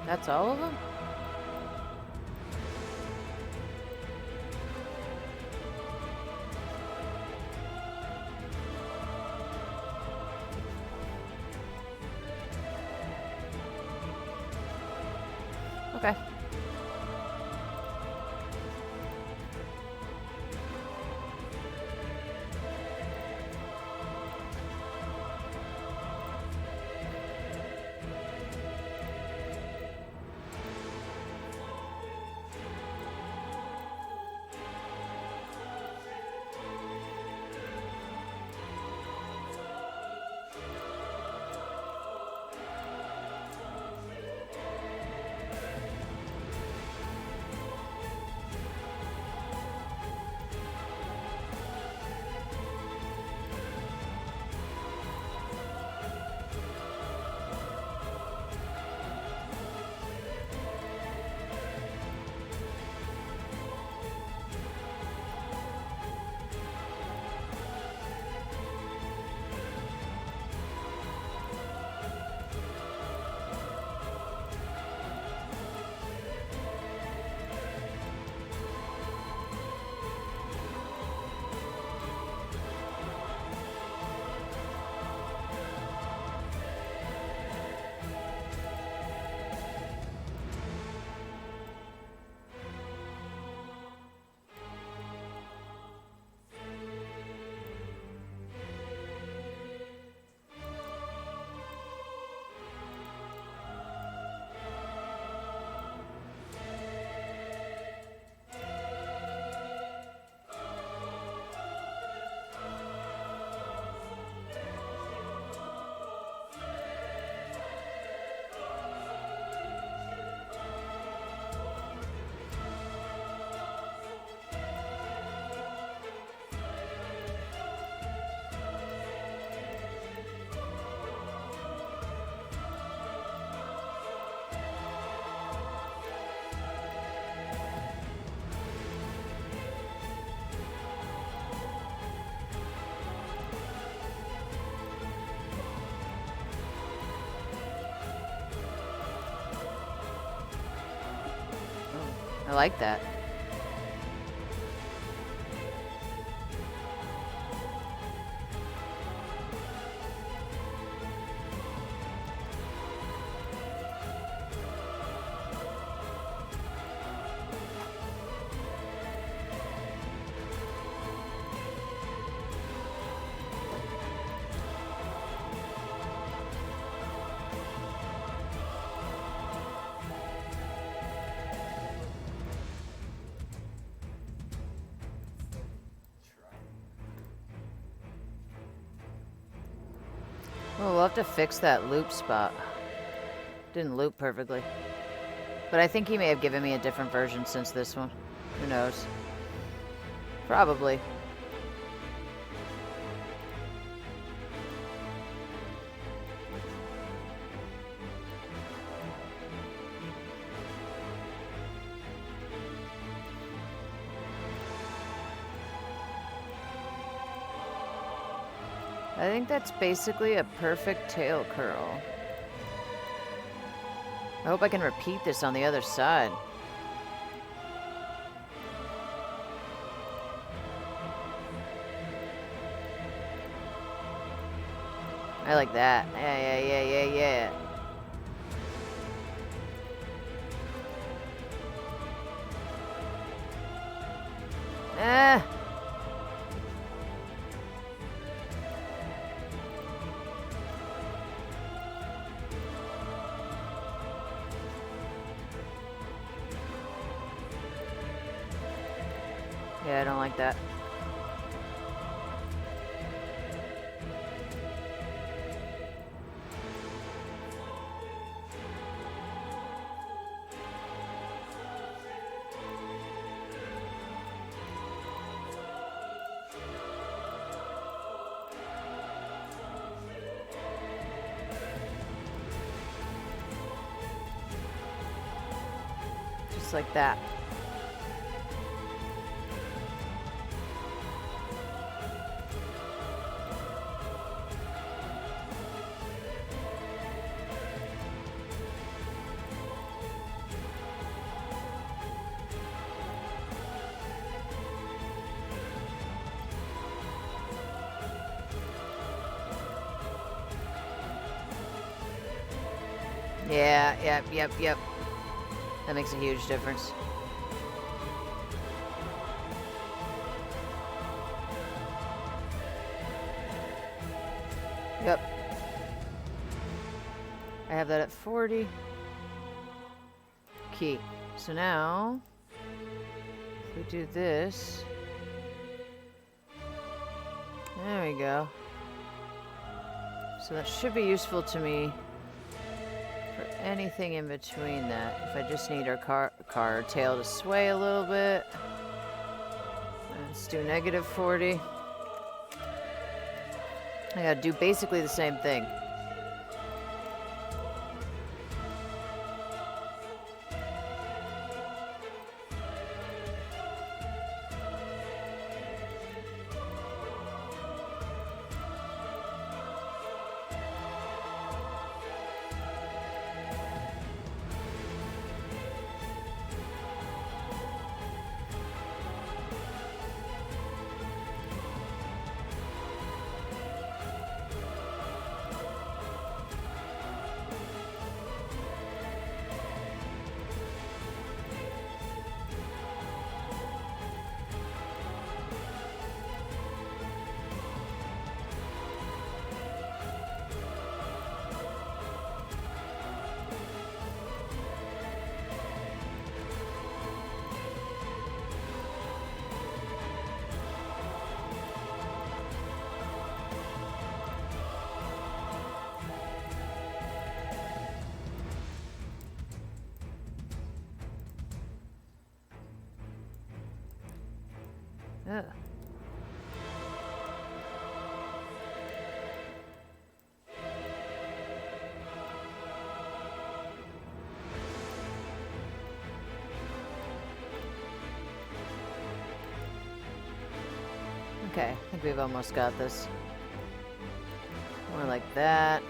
That's all of them? Okay. I like that. Oh, we'll have to fix that loop spot. Didn't loop perfectly. But I think he may have given me a different version since this one. Who knows? Probably. I think that's basically a perfect tail curl. I hope I can repeat this on the other side. I like that. Yeah. Ah! Yeah, I don't like that. Just like that. Yeah, yep. That makes a huge difference. Yep. I have that at 40. Key. So now, if we do this, there we go. So that should be useful to me for anything in between that. If I just need our car tail to sway a little bit. Let's do negative 40. I gotta do basically the same thing. Ugh. Okay, I think we've almost got this. More like that.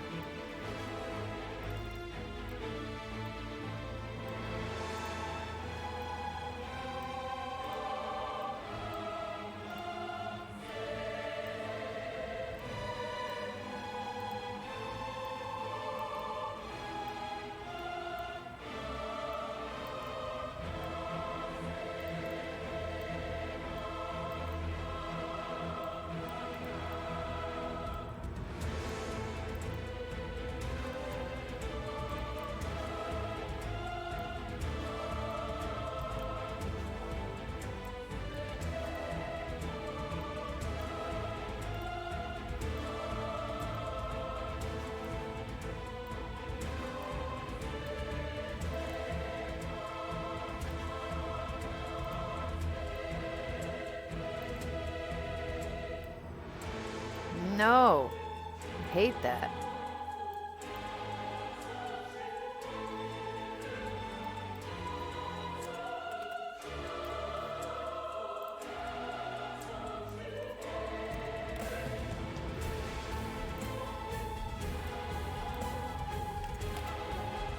hate that.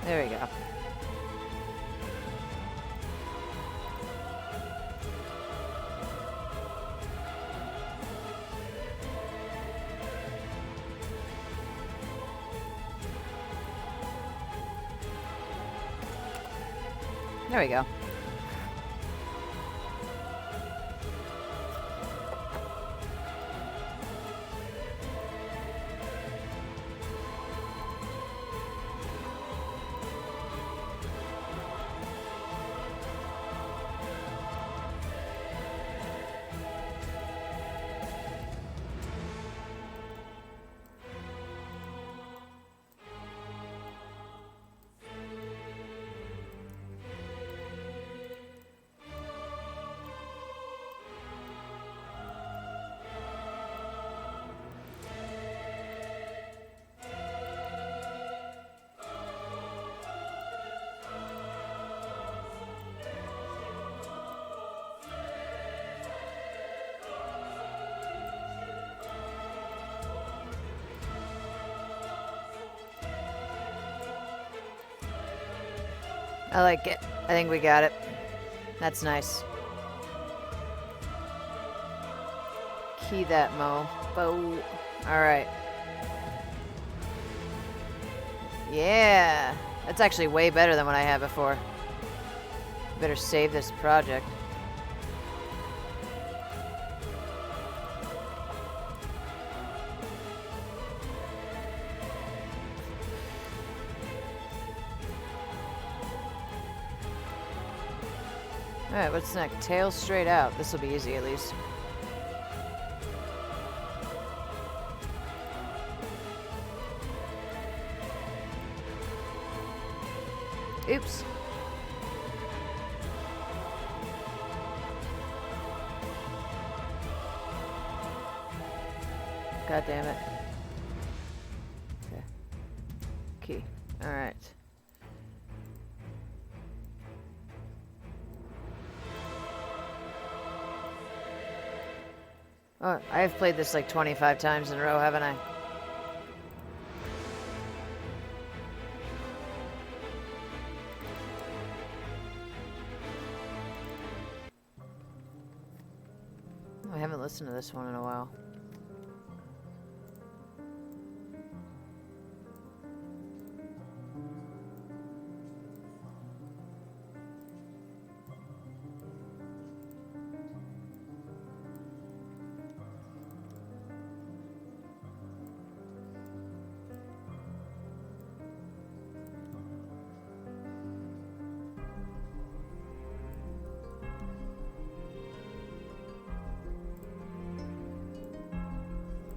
There we go. There we go. I like it. I think we got it. That's nice. Key that, Mo. Bo. Alright. Yeah. That's actually way better than what I had before. Better save this project. Alright, what's next? Tail straight out. This will be easy at least. Oops. God damn it. Okay. Key. Alright. Oh, I've played this like 25 times in a row, haven't I? I haven't listened to this one in a while.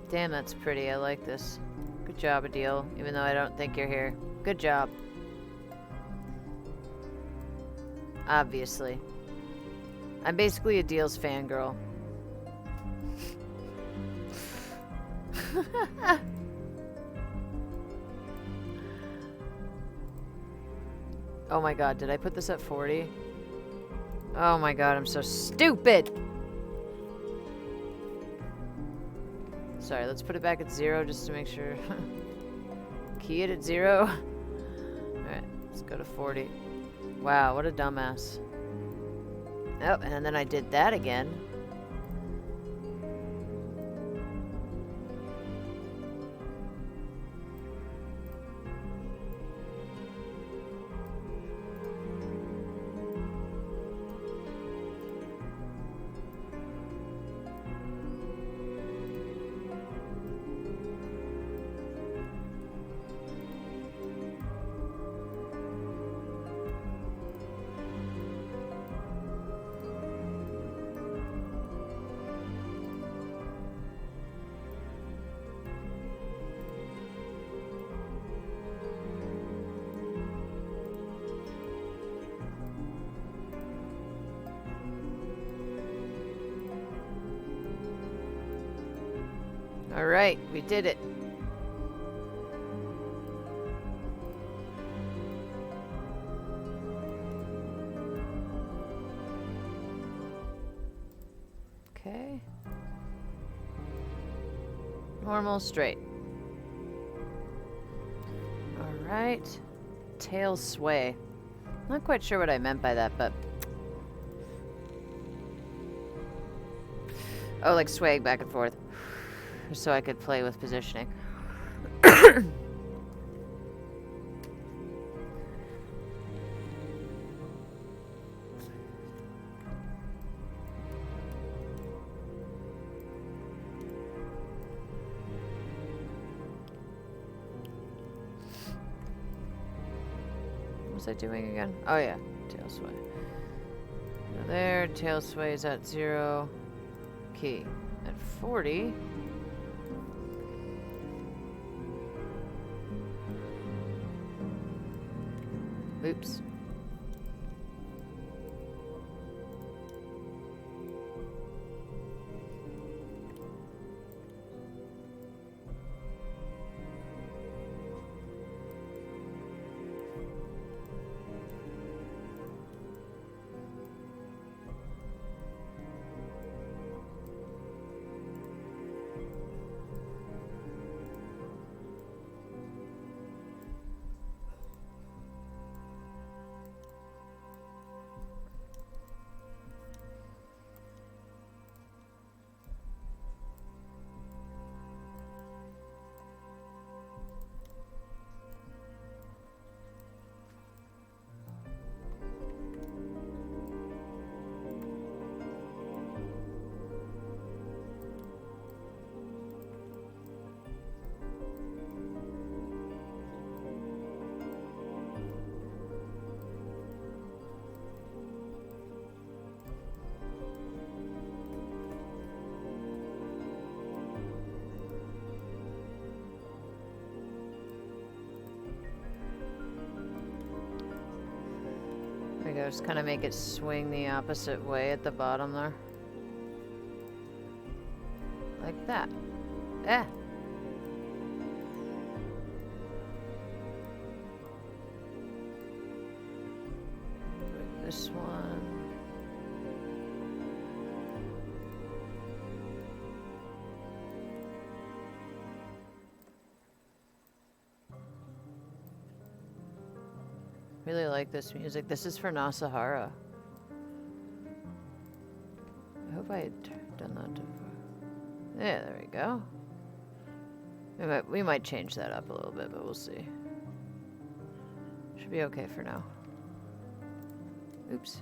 Damn, that's pretty. I like this. Good job, Adil, even though I don't think you're here. Good job. Obviously. I'm basically Adil's fangirl. Oh my god, did I put this at 40? Oh my god, I'm so stupid! Sorry, let's put it back at 0 just to make sure. Key it at 0. Alright, let's go to 40. Wow, what a dumbass. Oh, and then I did that again. Alright, we did it. Okay. Normal, straight. Alright. Tail sway. Not quite sure what I meant by that, but... Oh, like swaying back and forth. So I could play with positioning. What was I doing again? Oh yeah, tail sway. So there, tail sway is at 0. Key. At 40. Oops. There we go, just kind of make it swing the opposite way at the bottom there. Like that. Eh. This one. Really like this music. This is for Nasahara. I hope I had done that before. Yeah, there we go. We might change that up a little bit, but we'll see. Should be okay for now. Oops.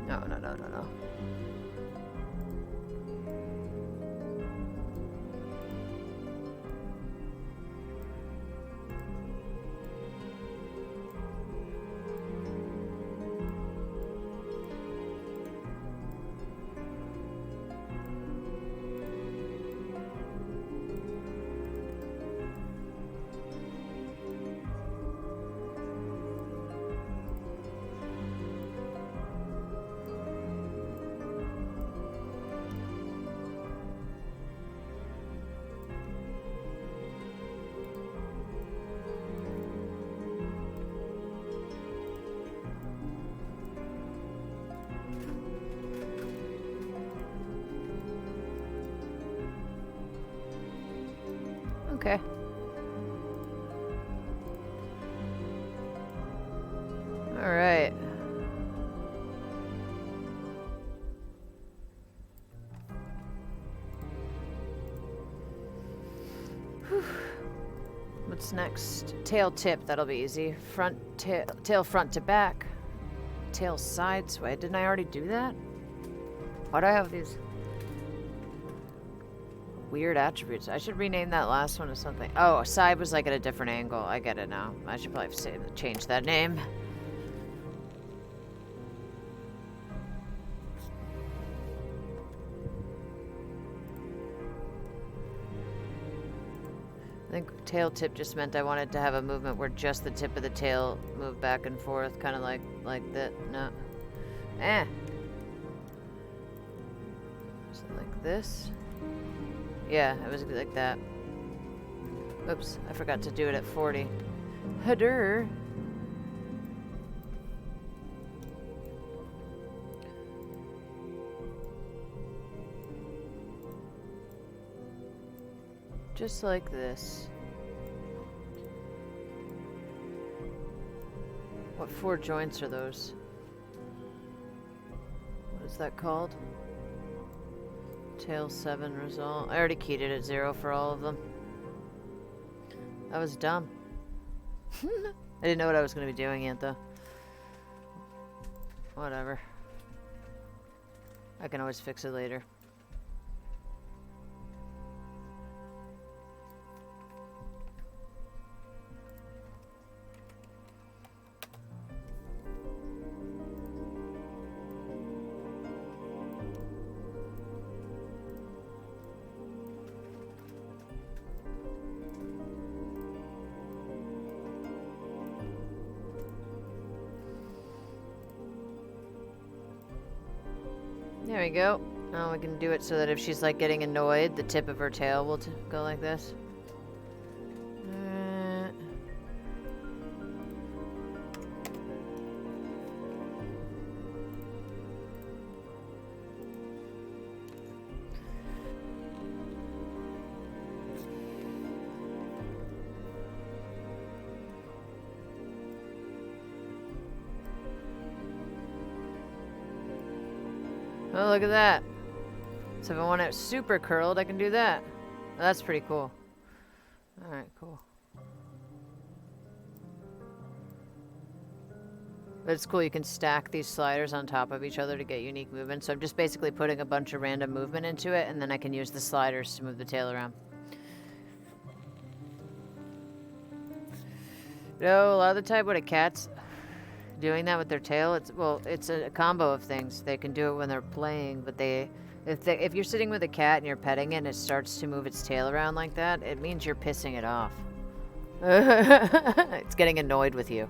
No. Okay. All right. What's next? Tail tip, that'll be easy. Front tail front to back. Tail side sway. Didn't I already do that? Why do I have these weird attributes? I should rename that last one to something. Oh, side was like at a different angle. I get it now. I should probably change that name. I think tail tip just meant I wanted to have a movement where just the tip of the tail moved back and forth, kind of like that. No. Eh. Is it like this? Yeah, it was like that. Oops, I forgot to do it at 40. Header. Just like this. What 4 joints are those? What is that called? Tail 7 result. I already keyed it at 0 for all of them. That was dumb. I didn't know what I was going to be doing yet, though. Whatever. I can always fix it later. There we go. Now we can do it so that if she's like getting annoyed, the tip of her tail will go like this. Oh, look at that. So if I want it super curled, I can do that. Oh, that's pretty cool. Alright, cool. But it's cool, you can stack these sliders on top of each other to get unique movement. So I'm just basically putting a bunch of random movement into it, and then I can use the sliders to move the tail around. No, a lot of the time when a cat's doing that with their tail, it's a combo of things. They can do it when they're playing, but if you're sitting with a cat and you're petting it and it starts to move its tail around like that, it means you're pissing it off. It's getting annoyed with you.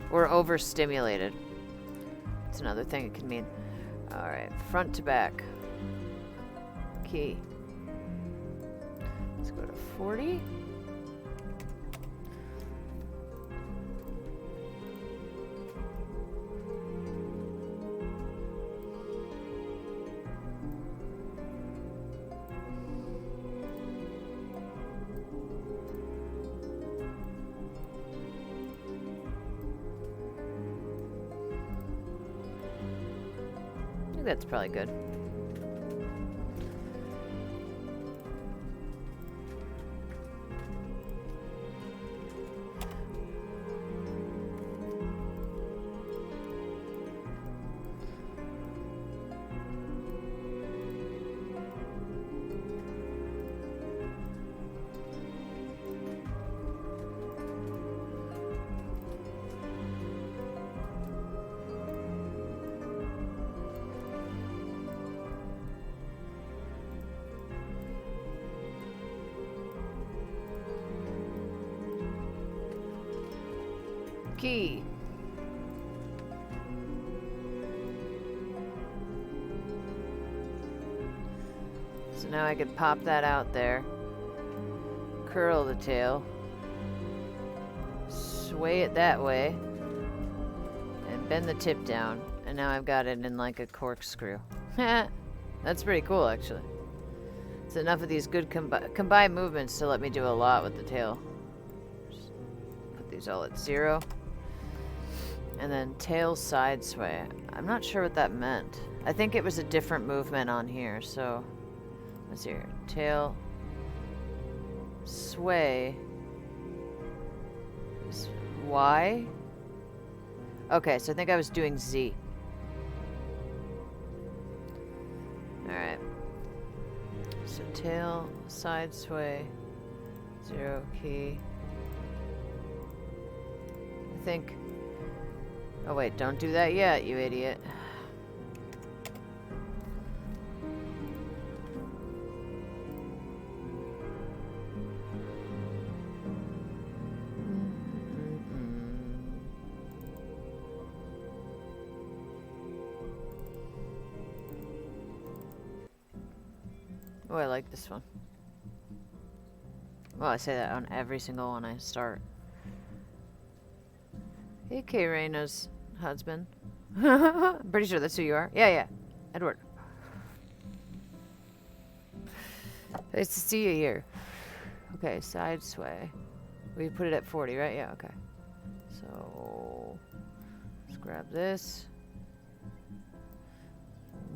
Or overstimulated. It's another thing it can mean. Alright, front to back. Key. Let's go to 40. I think that's probably good. Key. So now I could pop that out there, curl the tail, sway it that way, and bend the tip down, and now I've got it in like a corkscrew. That's pretty cool, actually. It's enough of these good combined movements to let me do a lot with the tail. Just put these all at 0. And then tail side sway. I'm not sure what that meant. I think it was a different movement on here, so let's see here. Tail sway is Y. Okay, so I think I was doing Z. Alright. So tail side sway 0 key. I think. Oh wait, don't do that yet, you idiot. Oh, I like this one. Well, I say that on every single one I start. Hey, K. Reina's husband. I'm pretty sure that's who you are. Yeah, yeah. Edward. Nice to see you here. Okay, side sway. We put it at 40, right? Yeah, okay. So, let's grab this.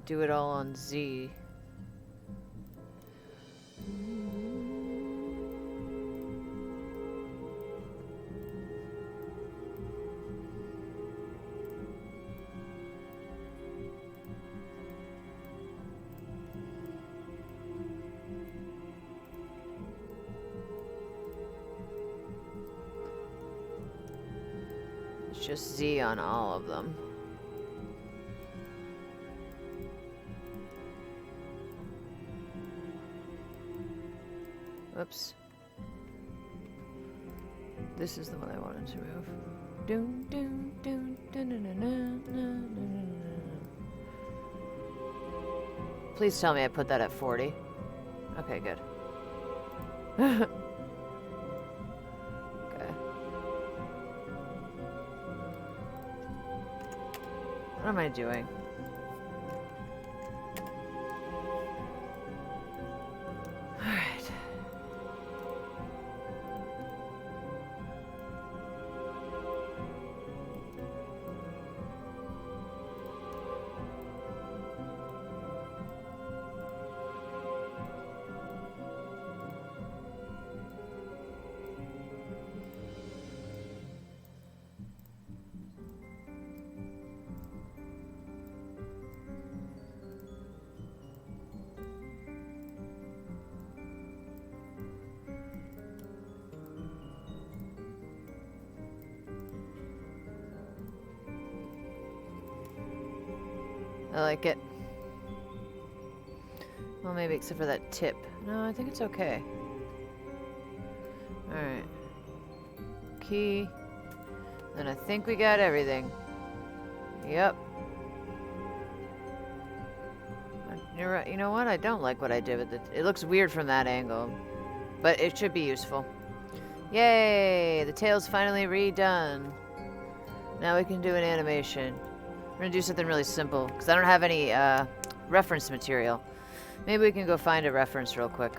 Do it all on Z. It's just Z on all of them. Whoops. This is the one I wanted to move. Doom, doom, doom, dun, dun, dun, dun, dun, dun, dun. Please tell me I put that at 40. Okay, good. Okay. What am I doing? Alright. I like it. Well, maybe except for that tip. No, I think it's okay. Alright. Key. Then I think we got everything. Yep. You're right. You know what? I don't like what I did with it. It looks weird from that angle. But it should be useful. Yay! The tail's finally redone. Now we can do an animation. We're gonna do something really simple, because I don't have any reference material. Maybe we can go find a reference real quick.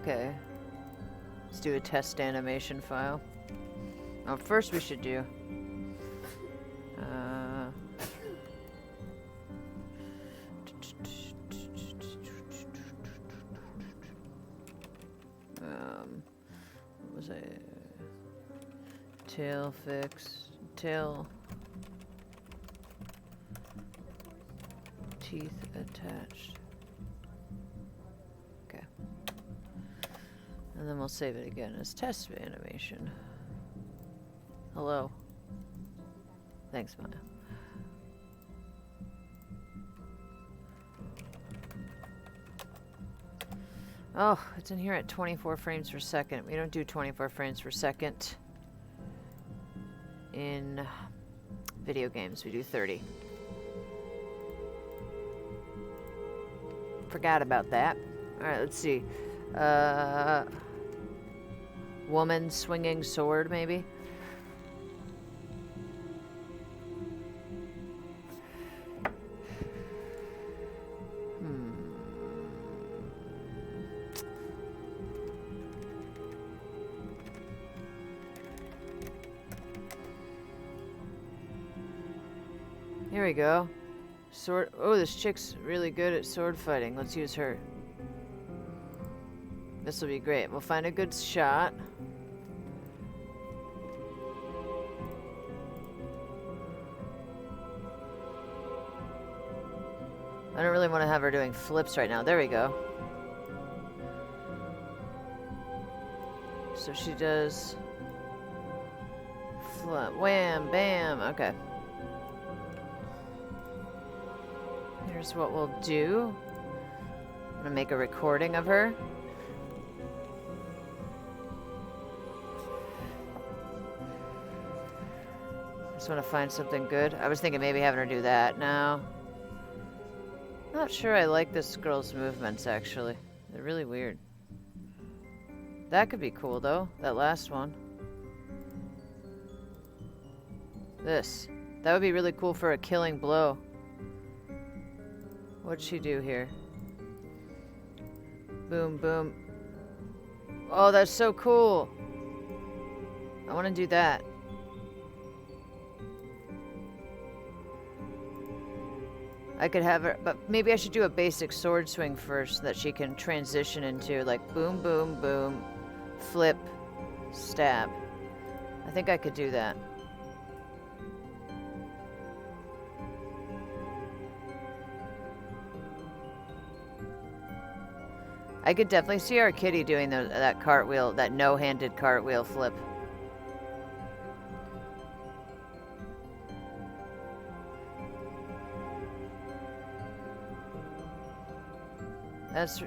Okay. Let's do a test animation file. Oh, first we should do... what was I... Tail fix... Tail... Teeth attached. Okay. And then we'll save it again as test animation. Hello. Thanks, Maya. Oh, it's in here at 24 frames per second. We don't do 24 frames per second in video games. We do 30. Forgot about that. Alright, let's see. Woman swinging sword, maybe? Here we go. Sword. Oh, this chick's really good at sword fighting. Let's use her. This will be great. We'll find a good shot. I don't really want to have her doing flips right now. There we go. So she does flip, wham, bam. Okay. Here's what we'll do. I'm gonna make a recording of her. Just want to find something good. I was thinking maybe having her do that. No. Not sure I like this girl's movements, actually. They're really weird. That could be cool, though. That last one. This. That would be really cool for a killing blow. What'd she do here? Boom, boom. Oh, that's so cool. I want to do that. I could have her, but maybe I should do a basic sword swing first that she can transition into, like boom, boom, boom, flip, stab. I think I could do that. I could definitely see our kitty doing that cartwheel, that no-handed cartwheel flip.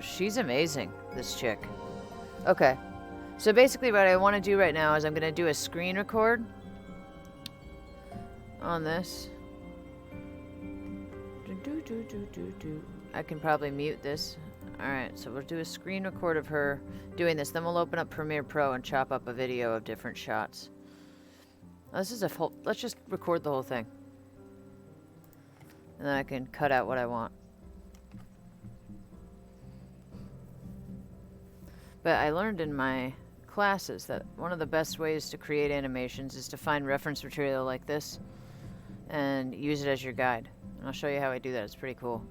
She's amazing, this chick. Okay. So basically what I want to do right now is I'm going to do a screen record on this. I can probably mute this. Alright, so we'll do a screen record of her doing this. Then we'll open up Premiere Pro and chop up a video of different shots. This is a whole... Let's just record the whole thing. And then I can cut out what I want. But I learned in my classes that one of the best ways to create animations is to find reference material like this and use it as your guide. And I'll show you how I do that. It's pretty cool.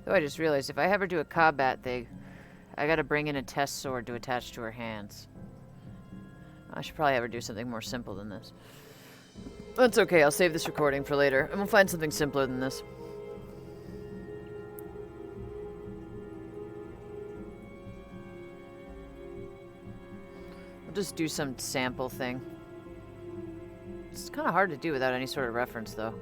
Though I just realized if I have her do a combat thing, I gotta bring in a test sword to attach to her hands. I should probably have her do something more simple than this. That's okay, I'll save this recording for later, and we'll find something simpler than this. We'll just do some sample thing. It's kind of hard to do without any sort of reference, though.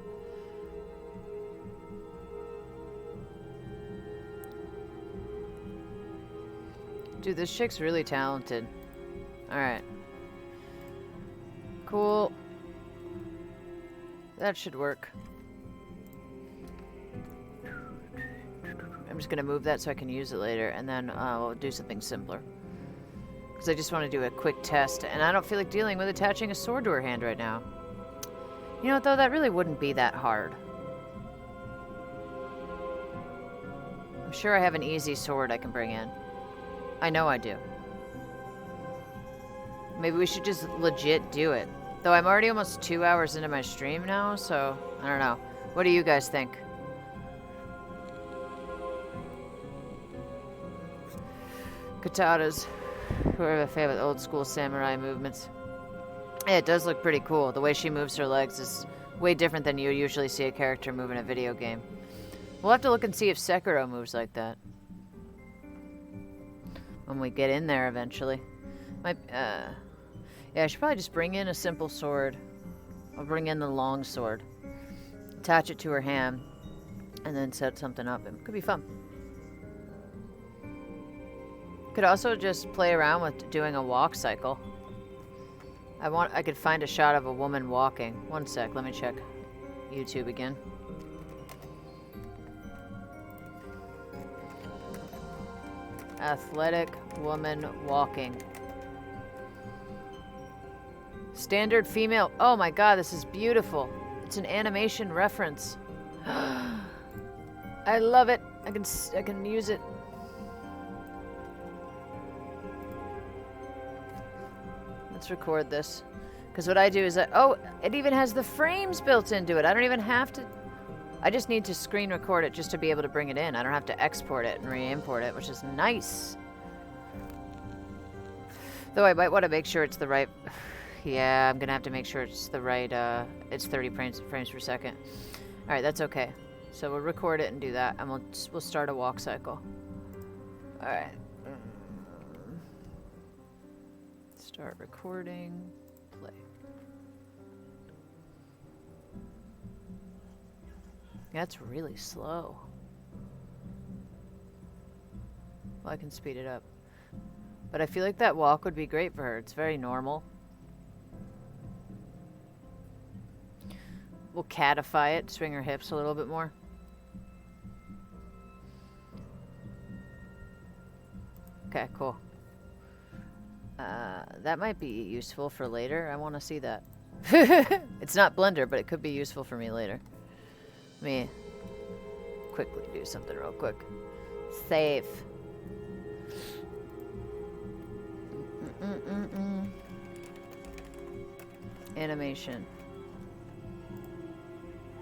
Dude, this chick's really talented. Alright. Cool. That should work. I'm just gonna move that so I can use it later, and then we'll do something simpler. Because I just want to do a quick test, and I don't feel like dealing with attaching a sword to her hand right now. You know what, though? That really wouldn't be that hard. I'm sure I have an easy sword I can bring in. I know I do. Maybe we should just legit do it. Though I'm already almost 2 hours into my stream now, so I don't know. What do you guys think? Katanas. Who are a fan of old school samurai movements. Yeah, it does look pretty cool. The way she moves her legs is way different than you usually see a character move in a video game. We'll have to look and see if Sekiro moves like that. When we get in there eventually. Yeah, I should probably just bring in a simple sword. I'll bring in the long sword. Attach it to her hand. And then set something up. It could be fun. Could also just play around with doing a walk cycle. I could find a shot of a woman walking. One sec, let me check YouTube again. Athletic woman walking. Standard female. Oh my god, this is beautiful. It's an animation reference. I love it. I can use it. let's record this. Because what I do is oh, it even has the frames built into it. I don't even have to... I just need to screen record it just to be able to bring it in. I don't have to export it and re-import it, which is nice. Though I might want to make sure it's the right... Yeah, I'm going to have to make sure it's the right... it's 30 frames per second. Alright, that's okay. So we'll record it and do that, and we'll start a walk cycle. Alright. Start recording. Play. That's really slow. Well, I can speed it up. But I feel like that walk would be great for her. It's very normal. We'll catify it, swing her hips a little bit more. Okay, cool. That might be useful for later. I want to see that. It's not Blender, but it could be useful for me later. Let me quickly do something real quick. Save. Animation.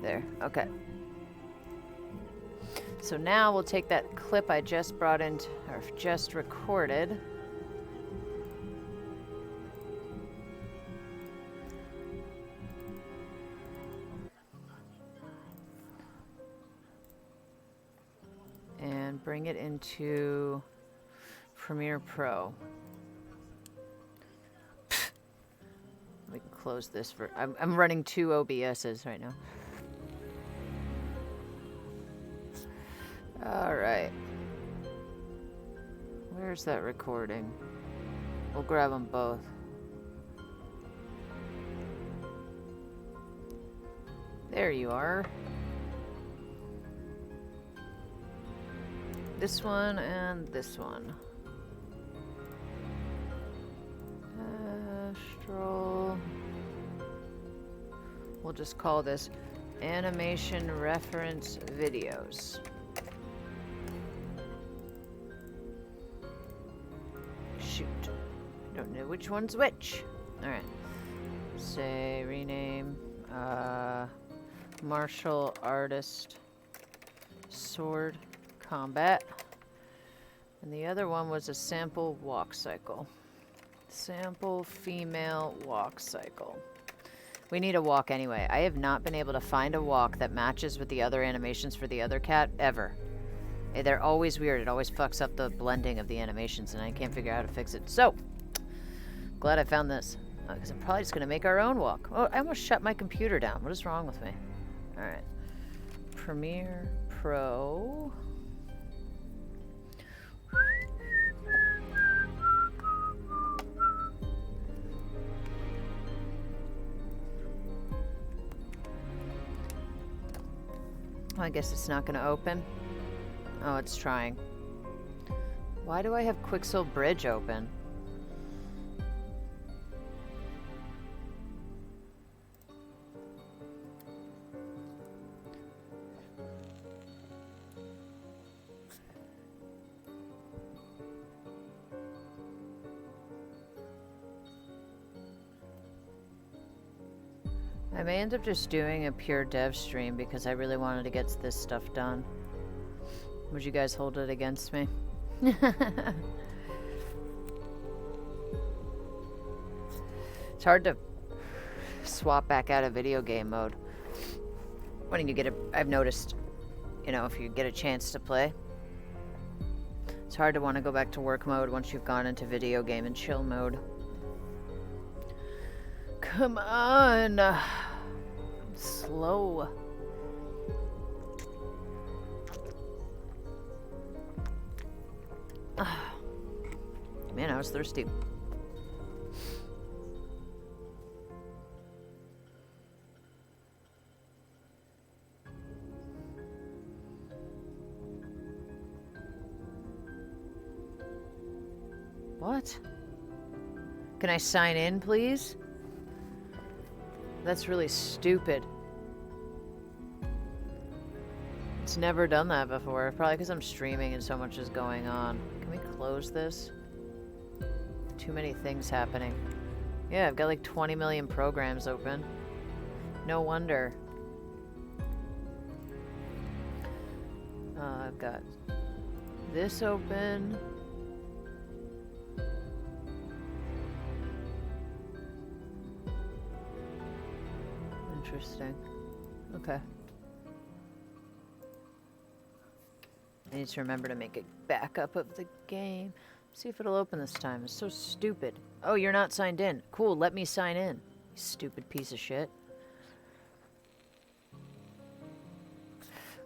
There, okay. So now we'll take that clip I just brought in, or just recorded. And bring it into Premiere Pro. We can close this for... I'm running 2 OBSs right now. Alright. Where's that recording? We'll grab them both. There you are. This one and this one. Astral. We'll just call this Animation Reference Videos. Shoot. I don't know which one's which. Alright. Say rename martial artist sword combat. And the other one was a sample walk cycle. Sample female walk cycle. We need a walk anyway. I have not been able to find a walk that matches with the other animations for the other cat ever. They're always weird. It always fucks up the blending of the animations, and I can't figure out how to fix it. So, glad I found this. Because I'm probably just going to make our own walk. Oh, I almost shut my computer down. What is wrong with me? Alright. Premiere Pro. I guess it's not going to open. Oh, it's trying. Why do I have Quixel Bridge open? I may end up just doing a pure dev stream because I really wanted to get this stuff done. Would you guys hold it against me? It's hard to swap back out of video game mode when you get a... I've noticed, you know, if you get a chance to play. It's hard to want to go back to work mode once you've gone into video game and chill mode. Come on! Slow. Man, I was thirsty. What? Can I sign in, please? That's really stupid. It's never done that before. Probably because I'm streaming and so much is going on. Can we close this? Too many things happening. Yeah, I've got like 20 million programs open. No wonder. I've got this open. Interesting. Okay. I need to remember to make a backup of the game. See if it'll open this time. It's so stupid. Oh, you're not signed in. Cool, let me sign in. You stupid piece of shit. I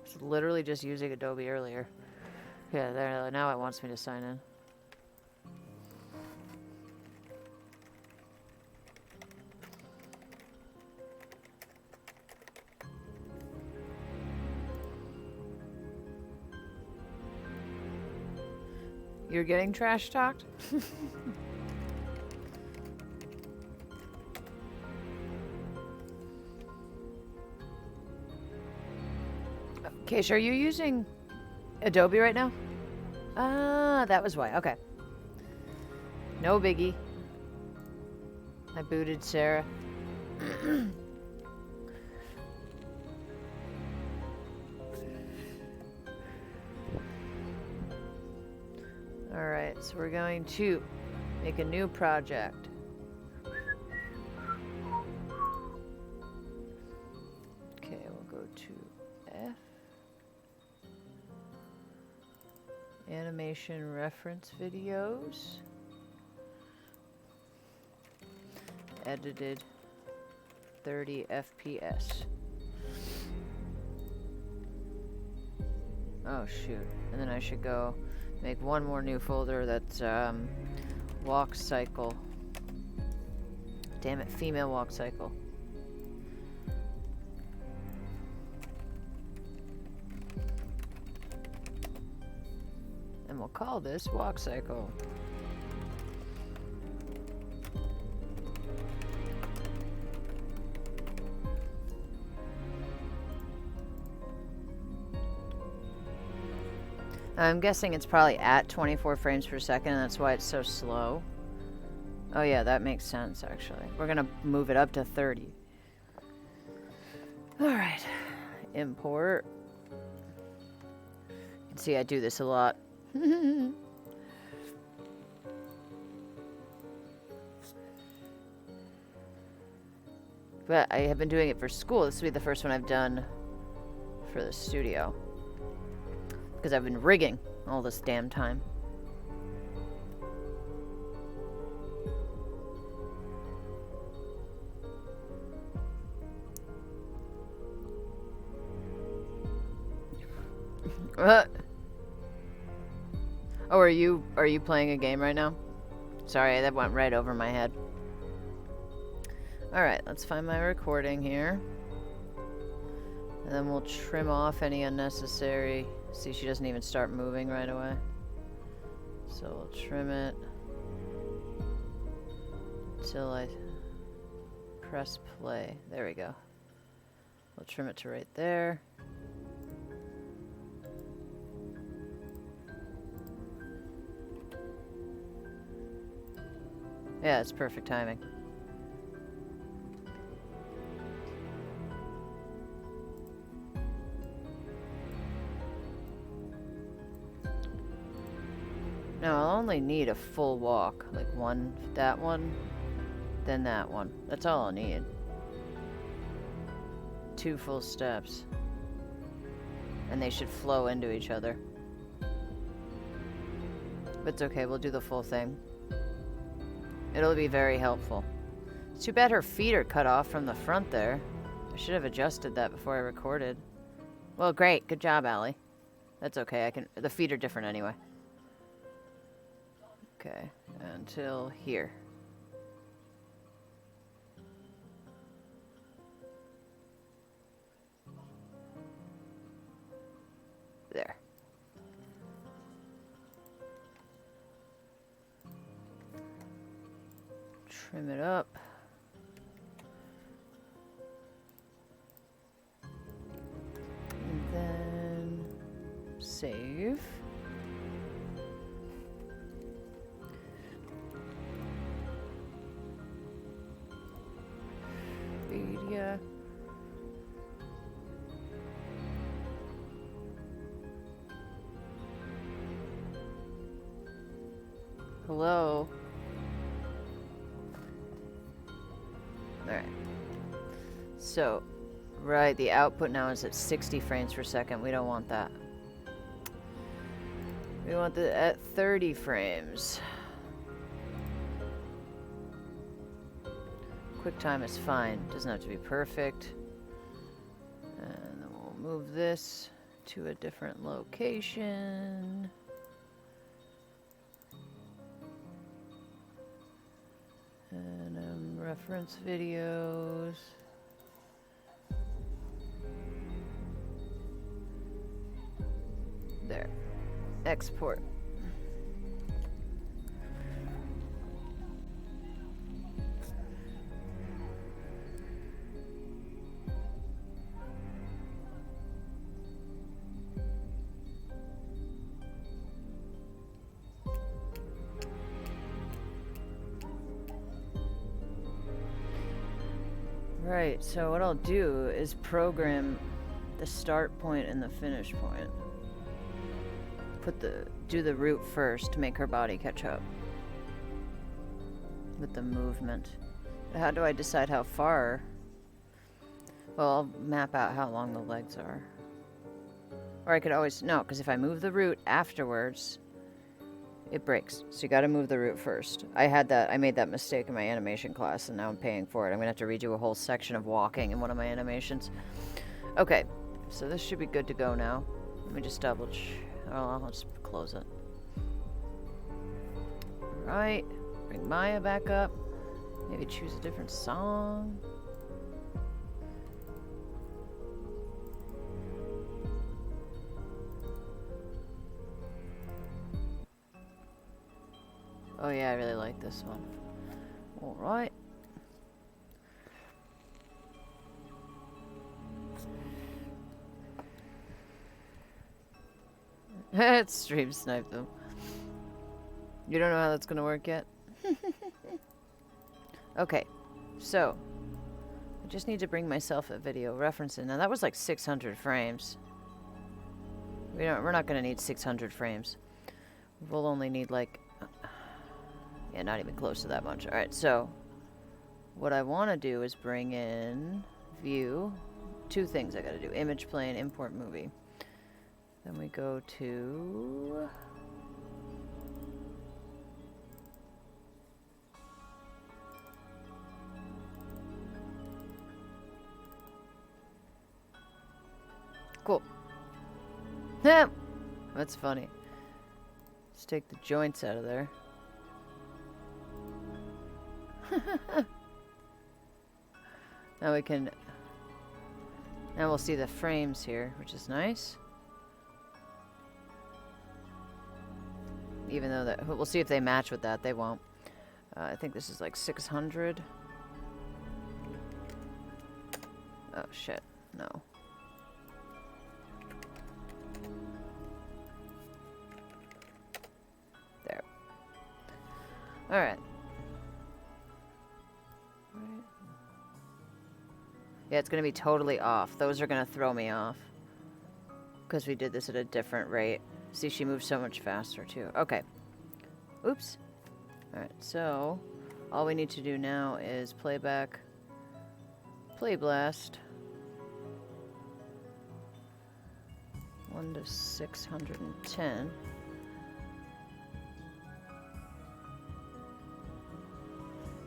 was literally just using Adobe earlier. Yeah, there. Now it wants me to sign in. You're getting trash talked? Keish, are you using Adobe right now? Ah, that was why. Okay. No biggie. I booted Sarah. Alright, so we're going to make a new project. Okay, we'll go to F. Animation reference videos. Edited 30 FPS. Oh shoot. And then I should go make one more new folder that's walk cycle. Damn it, female walk cycle. And we'll call this walk cycle. I'm guessing it's probably at 24 frames per second, and that's why it's so slow. Oh yeah, that makes sense, actually. We're gonna move it up to 30. Alright. Import. You can see I do this a lot. But I have been doing it for school. This will be the first one I've done for the studio. Because I've been rigging all this damn time. Oh, are you playing a game right now? Sorry, that went right over my head. Alright, let's find my recording here. And then we'll trim off any unnecessary... See, she doesn't even start moving right away. So we'll trim it till I press play. There we go. We'll trim it to right there. Yeah, it's perfect timing. No, I'll only need a full walk. Like that one, then that one. That's all I'll need. 2 full steps. And they should flow into each other. But it's okay, we'll do the full thing. It'll be very helpful. It's too bad her feet are cut off from the front there. I should have adjusted that before I recorded. Well, great. Good job, Allie. That's okay. The feet are different anyway. Okay, until here. There. Trim it up. And then save. ya. Hello? Alright. So, right, the output now is at 60 frames per second. We don't want that. We want it at 30 frames. QuickTime is fine. Doesn't have to be perfect. And then we'll move this to a different location. And reference videos. There. Export. Right, so what I'll do is program the start point and the finish point. Do the root first to make her body catch up with the movement. How do I decide how far? Well, I'll map out how long the legs are. Or I could always, no, because if I move the root afterwards, it breaks. So you gotta move the root first. I made that mistake in my animation class and now I'm paying for it. I'm gonna have to redo a whole section of walking in one of my animations. Okay, so this should be good to go now. Let me just double check. Oh, I'll just close it. Alright, bring Maya back up. Maybe choose a different song. Oh yeah, I really like this one. Alright. It's stream snipe them. You don't know how that's gonna work yet? Okay, so I just need to bring myself a video reference in. Now that was like 600 frames. We're not gonna need 600 frames. We'll only need like, yeah, not even close to that much. All right, so what I want to do is bring in view. Two things I gotta do: image plane, import movie. Then we go to cool. That's funny. Let's take the joints out of there. Now we can. Now we'll see the frames here, which is nice. Even though that, we'll see if they match with that. They won't. I think this is like 600. Oh shit, no. There. Alright. Yeah, it's gonna be totally off. Those are gonna throw me off. Because we did this at a different rate. See, she moves so much faster, too. Okay. Oops. Alright, so all we need to do now is playback, play blast. 1 to 610.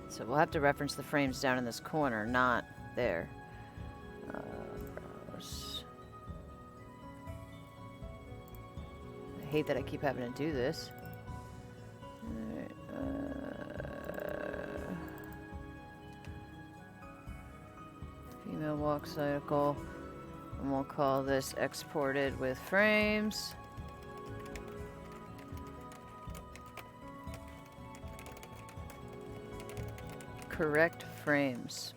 So we'll have to reference the frames down in this corner, not there. I hate that I keep having to do this. Alright, female walk cycle. And we'll call this exported with frames. Correct frames.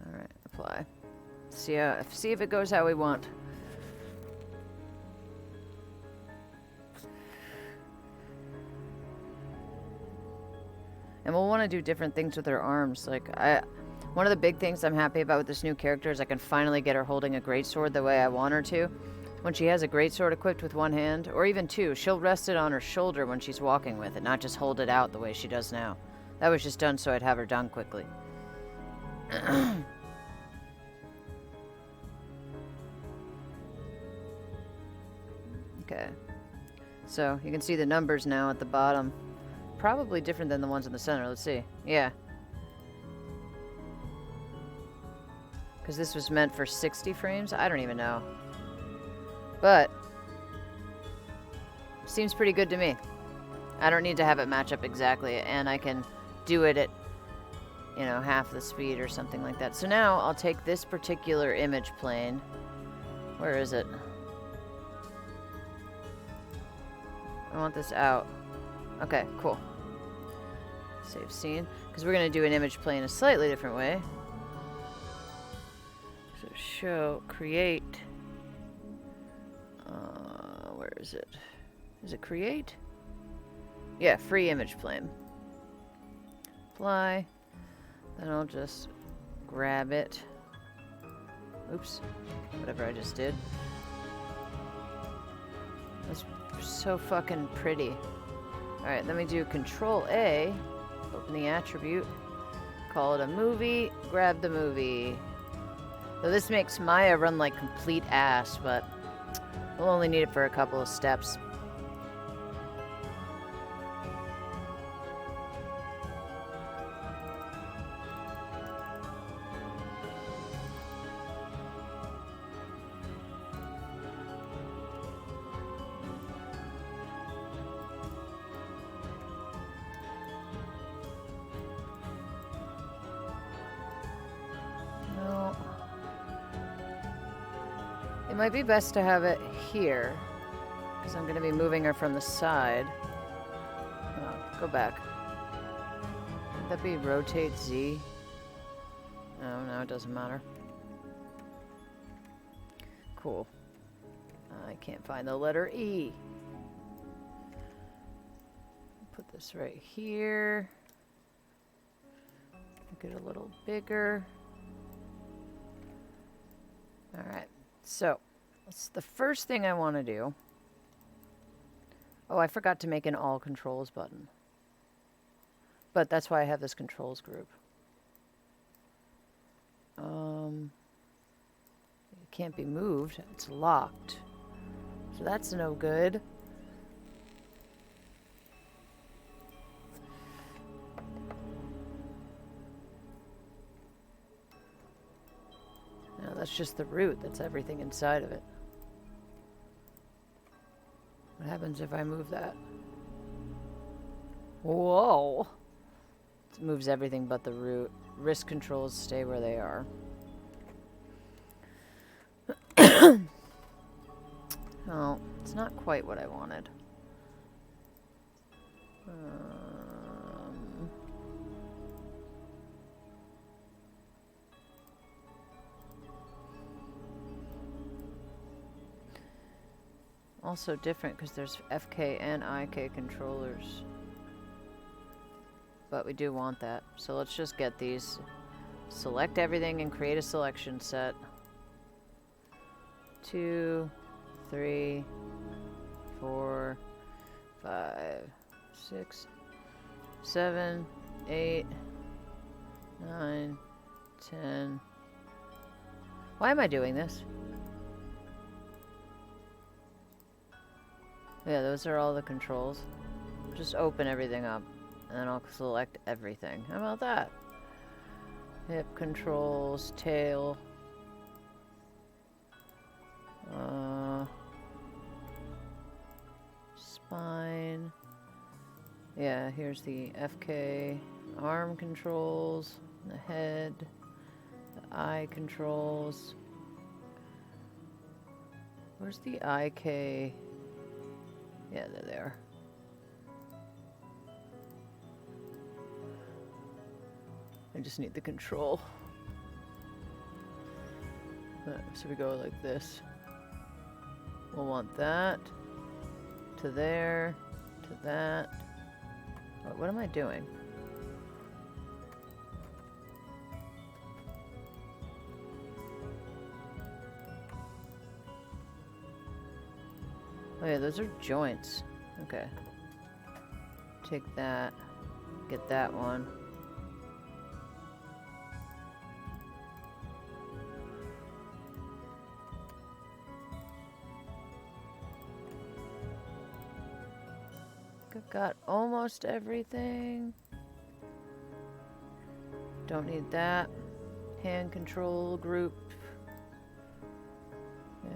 Alright, apply. See if it goes how we want. And we'll want to do different things with her arms. Like, One of the big things I'm happy about with this new character is I can finally get her holding a greatsword the way I want her to. When she has a greatsword equipped with one hand, or even two, she'll rest it on her shoulder when she's walking with it, not just hold it out the way she does now. That was just done so I'd have her done quickly. Okay. So, you can see the numbers now at the bottom. Probably different than the ones in the center. Let's see. Yeah. Because this was meant for 60 frames? I don't even know. But, seems pretty good to me. I don't need to have it match up exactly, and I can do it at, you know, half the speed or something like that. So now, I'll take this particular image plane. Where is it? I want this out. Okay, cool. Save scene. Because we're going to do an image plane a slightly different way. So show, create. Where is it? Is it create? Yeah, free image plane. Apply. Then I'll just grab it. Oops. Whatever I just did. That's so fucking pretty. Alright, let me do Control A. Open the attribute. Call it a movie. Grab the movie. So this makes Maya run like complete ass, but we'll only need it for a couple of steps. It might be best to have it here, because I'm going to be moving her from the side. Oh, go back. Would that be rotate Z? No, it doesn't matter. Cool. I can't find the letter E. Put this right here. Make it a little bigger. Alright. So, that's the first thing I want to do. Oh, I forgot to make an all controls button. But that's why I have this controls group. It can't be moved. It's locked. So that's no good. No, that's just the root. That's everything inside of it. What happens if I move that? Whoa! It moves everything but the root. Wrist controls stay where they are. Oh, it's not quite what I wanted. Also different because there's FK and IK controllers. But we do want that. So let's just get these. Select everything and create a selection set. 2, 3, 4, 5, 6, 7, 8, 9, 10. Why am I doing this? Yeah, those are all the controls. Just open everything up, and then I'll select everything. How about that? Hip controls, tail. Spine. Yeah, here's the FK arm controls, the head, the eye controls. Where's the IK? Yeah, they're there. I just need the control. So we go like this. We'll want that to there, to that. What am I doing? Oh yeah, those are joints. Okay. Take that. Get that one. I've got almost everything. Don't need that. Hand control group.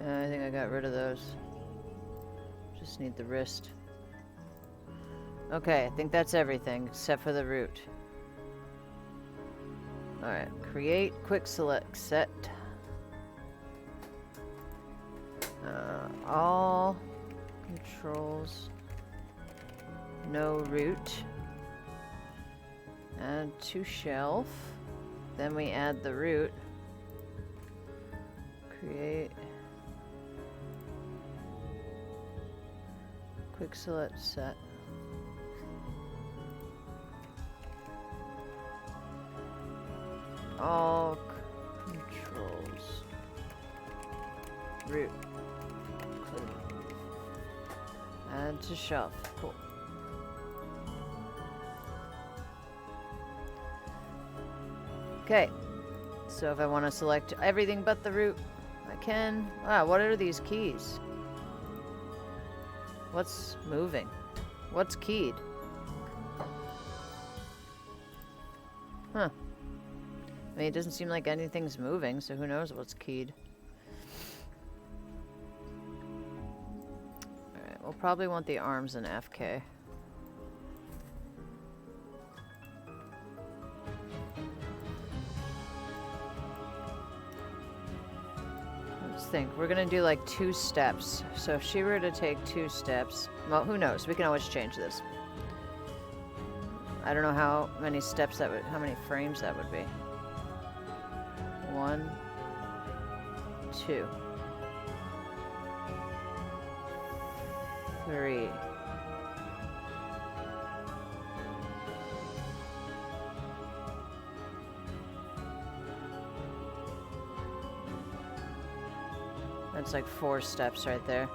Yeah, I think I got rid of those. Just need the wrist. Okay, I think that's everything except for the root. Alright, create quick select set. All controls. No root. Add to shelf. Then we add the root. Create quick select set. All controls. Root. Add to shelf. Cool. Okay. So if I want to select everything but the root, I can. Wow, what are these keys? What's moving? What's keyed? Huh. I mean, it doesn't seem like anything's moving, so who knows what's keyed. Alright, we'll probably want the arms in FK. Let's think. We're gonna do like 2 steps. So if she were to take 2 steps, well, who knows? We can always change this. I don't know how many steps that would, how many frames that would be. 1, 2, 3. That's like 4 steps right there.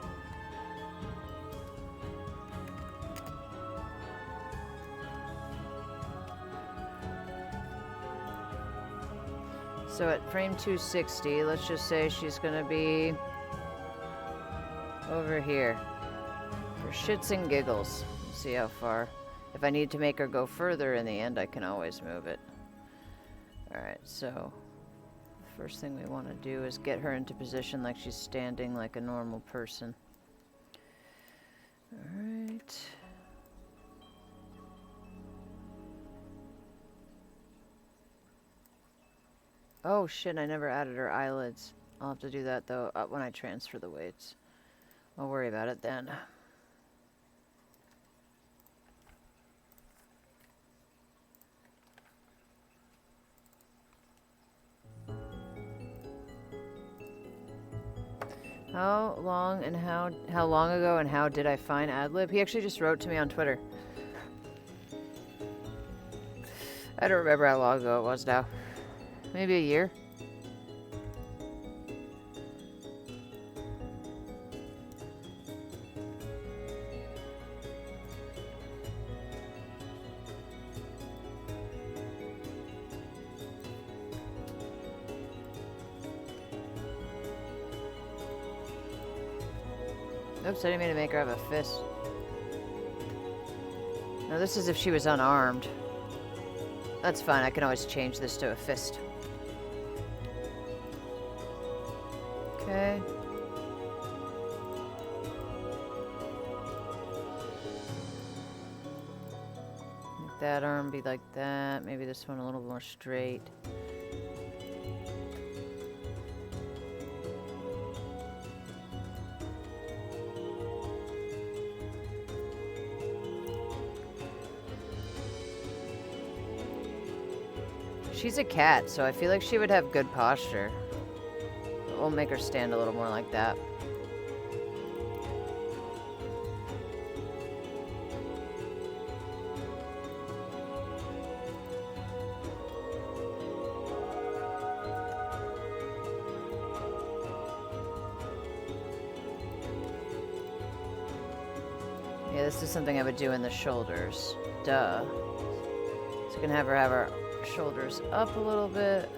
So at frame 260, let's just say she's gonna be over here for shits and giggles. See how far. If I need to make her go further in the end, I can always move it. Alright, so the first thing we want to do is get her into position like she's standing like a normal person. Alright. Oh shit, I never added her eyelids. I'll have to do that though when I transfer the weights. I'll worry about it then. How long ago and how did I find Adlib? He actually just wrote to me on Twitter. I don't remember how long ago it was now. Maybe a year? Oops, I didn't mean to make her have a fist. No, this is if she was unarmed. That's fine, I can always change this to a fist. Okay. Make that arm be like that. Maybe this one a little more straight. She's a cat, so I feel like she would have good posture. We'll make her stand a little more like that. Yeah, this is something I would do in the shoulders. Duh. So we can have her shoulders up a little bit.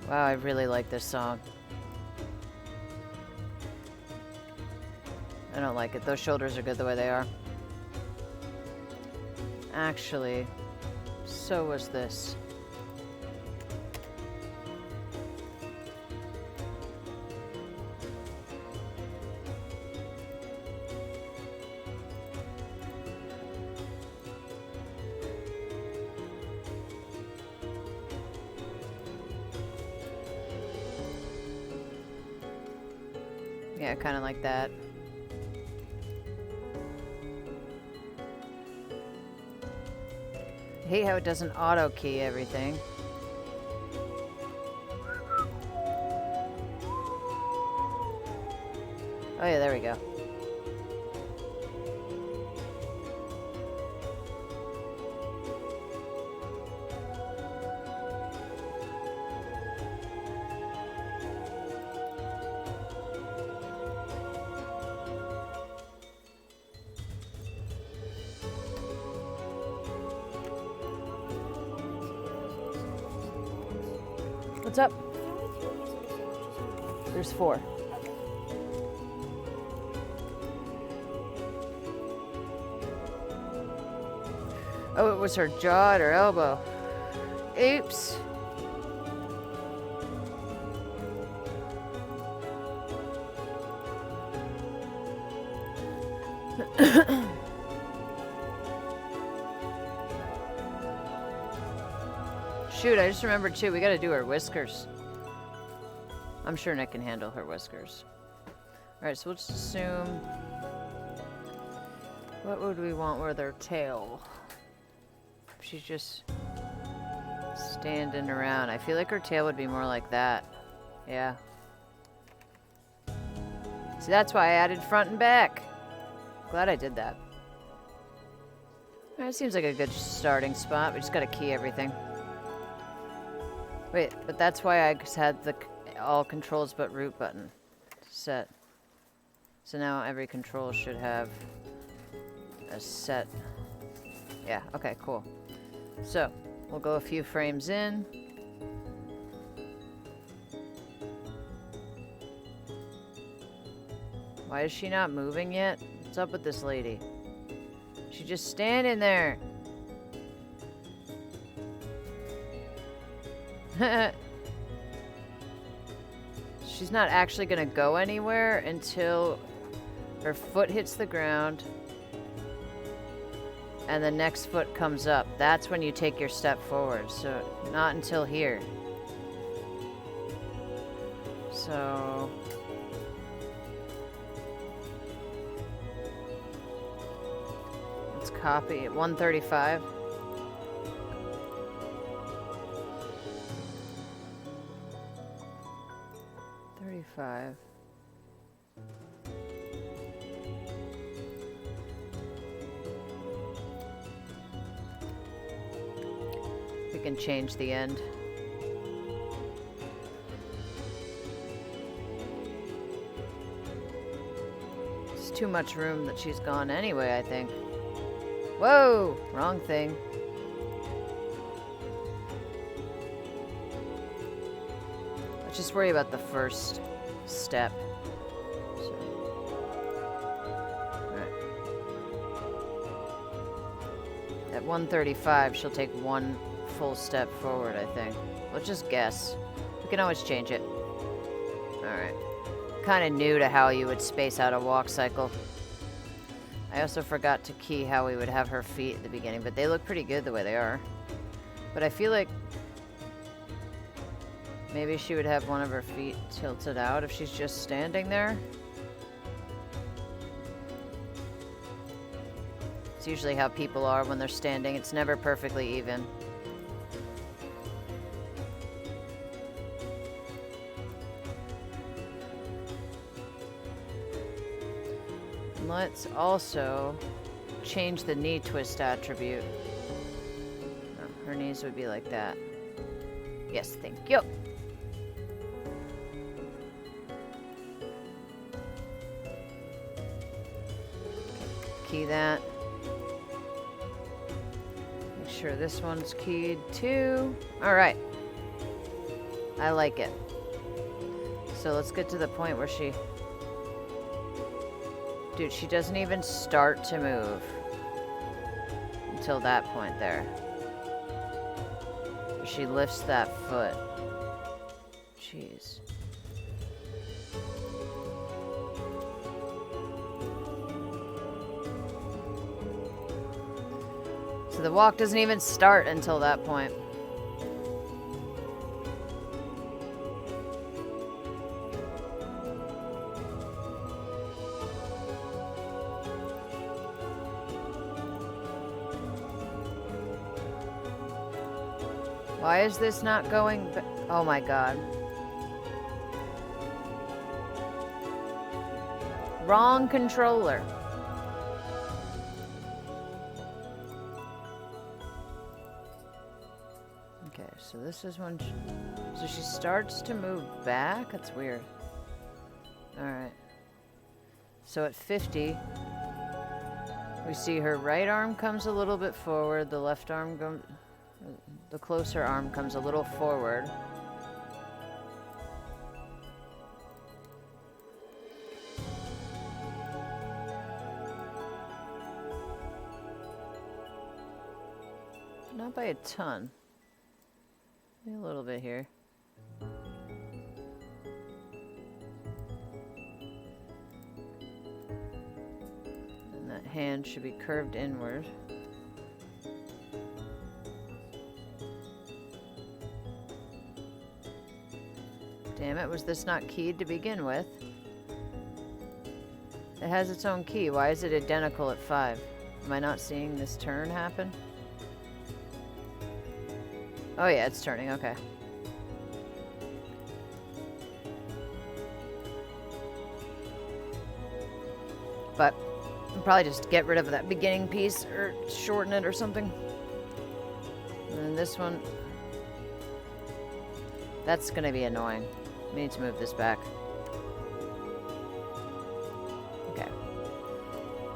Wow, I really like this song. I don't like it. Those shoulders are good the way they are. Actually, so was this. Yeah, kind of like that. I hate how it doesn't auto key everything. Oh yeah, there we go. What's up? There's 4. Oh, it was her jaw at her elbow. Oops. Shoot, I just remembered too, we gotta do her whiskers. I'm sure Nick can handle her whiskers. Alright, so we'll just assume... What would we want with her tail? She's just standing around. I feel like her tail would be more like that. Yeah. See, that's why I added front and back. Glad I did that. It seems like a good starting spot. We just gotta key everything. Wait, but that's why I just had the all controls but root button set. So now every control should have a set. Yeah, okay, cool. So, we'll go a few frames in. Why is she not moving yet? What's up with this lady? She's just standing there. She's not actually gonna go anywhere until her foot hits the ground and the next foot comes up. That's when you take your step forward. So not until here. So let's copy 135. We can change the end. It's too much room that she's gone anyway, I think. Whoa! Wrong thing. Let's just worry about the first step. So, right. At 135, she'll take one full step forward, I think. Let's just guess. We can always change it. Alright. Kind of new to how you would space out a walk cycle. I also forgot to key how we would have her feet at the beginning, but they look pretty good the way they are. But I feel like maybe she would have one of her feet tilted out if she's just standing there. It's usually how people are when they're standing. It's never perfectly even. Let's also change the knee twist attribute. Oh, her knees would be like that. Yes, thank you. key that. Make sure this one's keyed too. Alright. I like it. So let's get to the point where she... Dude, she doesn't even start to move until that point there. She lifts that foot. Jeez. So the walk doesn't even start until that point. Why is this not going? Oh my god. Wrong controller. Okay, so this is when so she starts to move back? That's weird. Alright. So at 50, we see her right arm comes a little bit forward, the left arm goes... The closer arm comes a little forward. Not by a ton. Maybe a little bit here. And that hand should be curved inward. Damn it, was this not keyed to begin with? It has its own key. Why is it identical at 5? Am I not seeing this turn happen? Oh yeah, it's turning, okay. But I'll probably just get rid of that beginning piece or shorten it or something. And then this one, that's gonna be annoying. We need to move this back. Okay.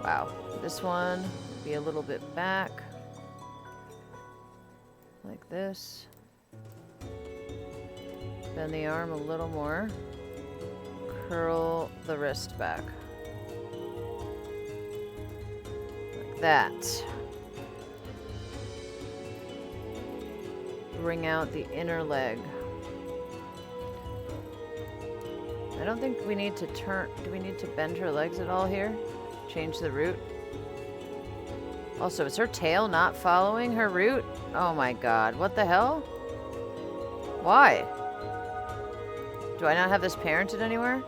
Wow. This one, be a little bit back. Like this. Bend the arm a little more. Curl the wrist back. Like that. Bring out the inner leg. I don't think we need to turn... Do we need to bend her legs at all here? Change the route? Also, is her tail not following her route? Oh my god, what the hell? Why? Do I not have this parented anywhere?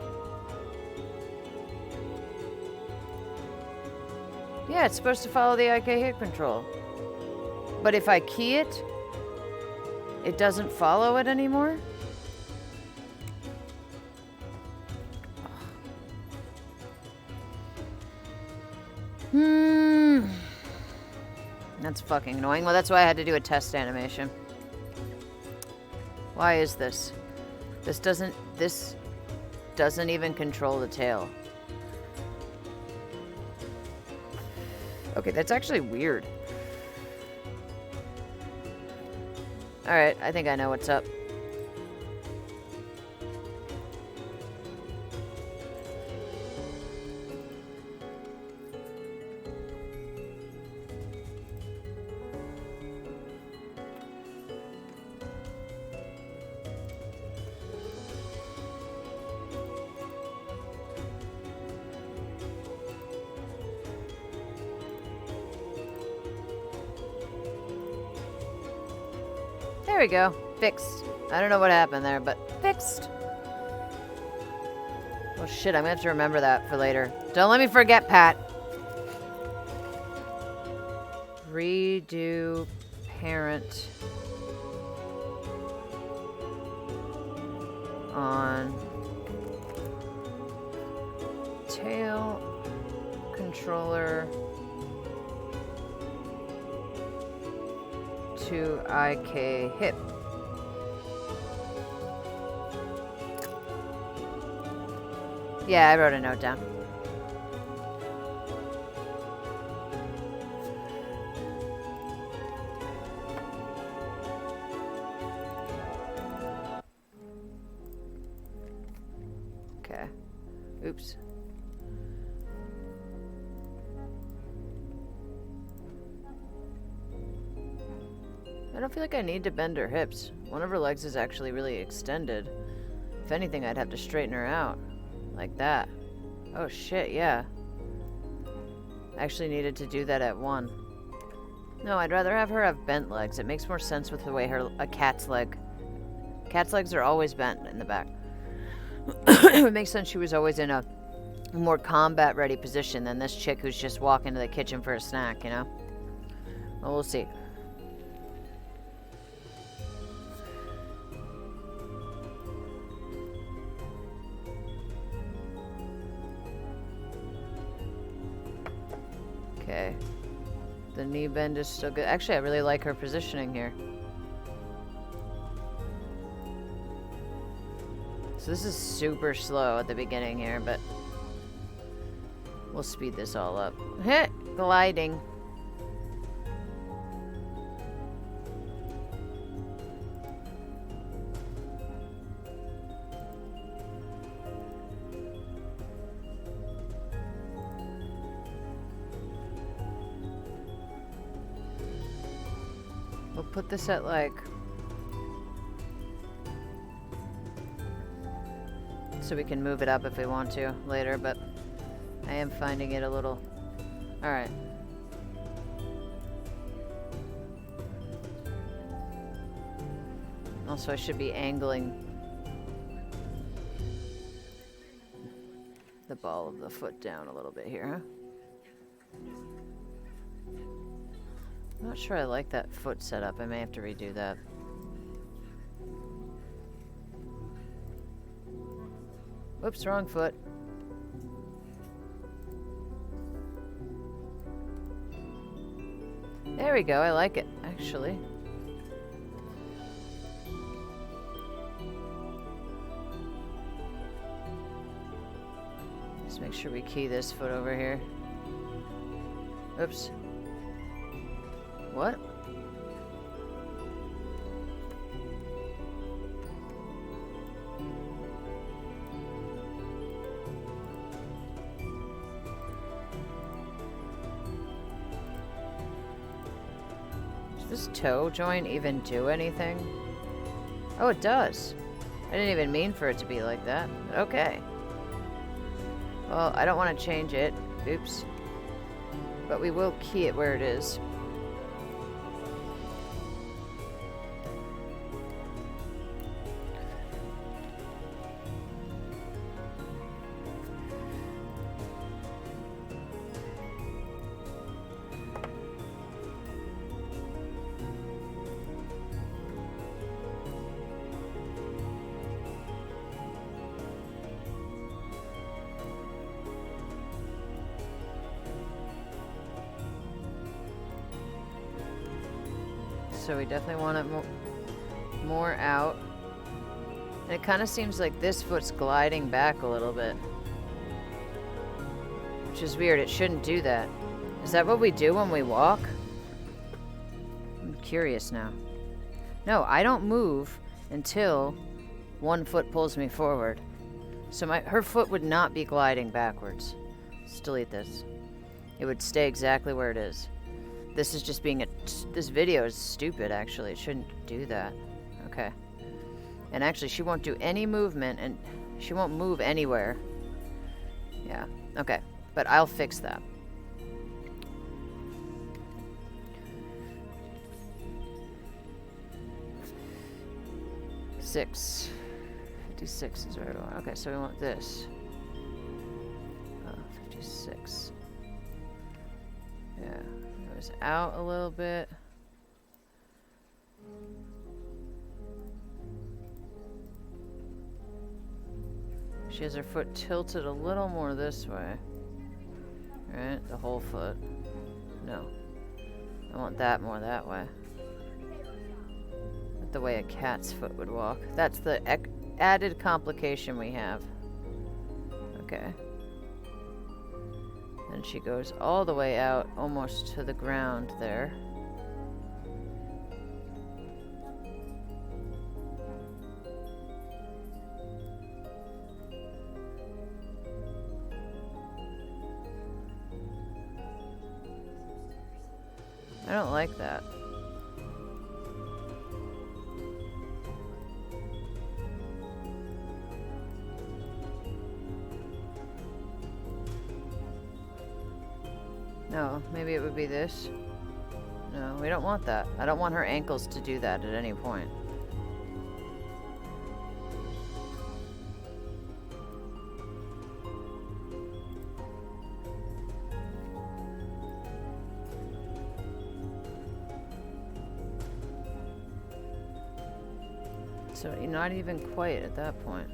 Yeah, it's supposed to follow the IK hip control. But if I key it, it doesn't follow it anymore? That's fucking annoying. Well, that's why I had to do a test animation. Why is this? This doesn't even control the tail. Okay, that's actually weird. Alright, I think I know what's up. There we go. Fixed. I don't know what happened there, but fixed. Oh shit, I'm gonna have to remember that for later. Don't let me forget, Pat. Redo parent on tail controller to IK hip. Yeah, I wrote a note down. Okay. Oops. I don't feel like I need to bend her hips. One of her legs is actually really extended. If anything, I'd have to straighten her out. Like that. Oh shit, yeah. I actually needed to do that at 1. No, I'd rather have her have bent legs. It makes more sense with the way a cat's leg. Cat's legs are always bent in the back. It would make sense she was always in a more combat-ready position than this chick who's just walking to the kitchen for a snack, you know? Well, we'll see. Okay. The knee bend is still good. Actually, I really like her positioning here. So this is super slow at the beginning here, but we'll speed this all up. Heh! Gliding. We'll put this at like... so we can move it up if we want to later, but I am finding it a little... Alright. Also, I should be angling the ball of the foot down a little bit here, huh? I'm not sure I like that foot setup. I may have to redo that. Whoops, wrong foot. There we go, I like it, actually. Just make sure we key this foot over here. Oops. What? Does this toe joint even do anything? Oh, it does. I didn't even mean for it to be like that. Okay. Well, I don't want to change it. Oops. But we will key it where it is. So we definitely want it more out. And it kind of seems like this foot's gliding back a little bit. Which is weird. It shouldn't do that. Is that what we do when we walk? I'm curious now. No, I don't move until one foot pulls me forward. So her foot would not be gliding backwards. Let's delete this. It would stay exactly where it is. This is just being this video is stupid, actually. It shouldn't do that. Okay. And actually, she won't do any movement, and she won't move anywhere. Yeah. Okay. But I'll fix that. Six. 56 is right on. Okay, so we want this. 56. Yeah. Out a little bit. She has her foot tilted a little more this way. Right? The whole foot. No. I want that more that way. The way a cat's foot would walk. That's the added complication we have. Okay. And she goes all the way out, almost to the ground there. I don't like that. No, maybe it would be this. No, we don't want that. I don't want her ankles to do that at any point. So not even quite at that point.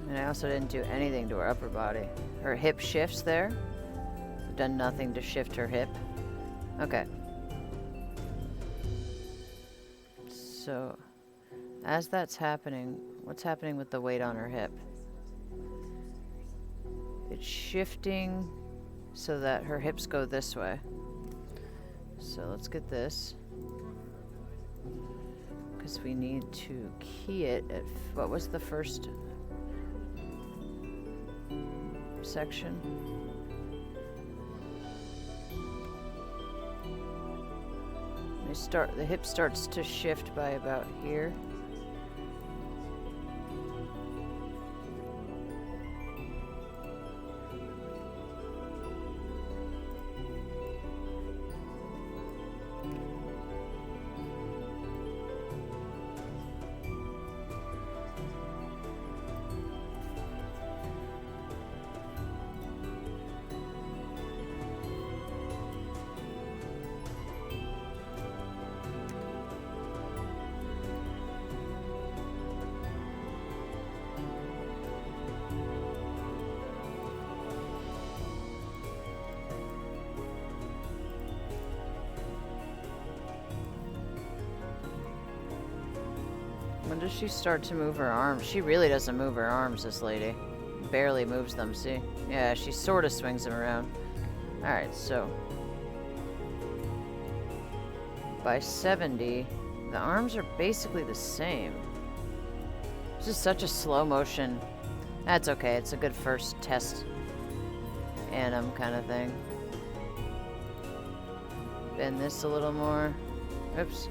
And I also didn't do anything to her upper body. Her hip shifts there. I've done nothing to shift her hip. Okay. So, as that's happening, what's happening with the weight on her hip? It's shifting so that her hips go this way. So let's get this. Because we need to key it at, what was the first section? The hip starts to shift by about here. When does she start to move her arms? She really doesn't move her arms, this lady. Barely moves them, see? Yeah, she sort of swings them around. Alright, so by 70, the arms are basically the same. This is such a slow motion. That's okay, it's a good first test anim kind of thing. Bend this a little more. Oops.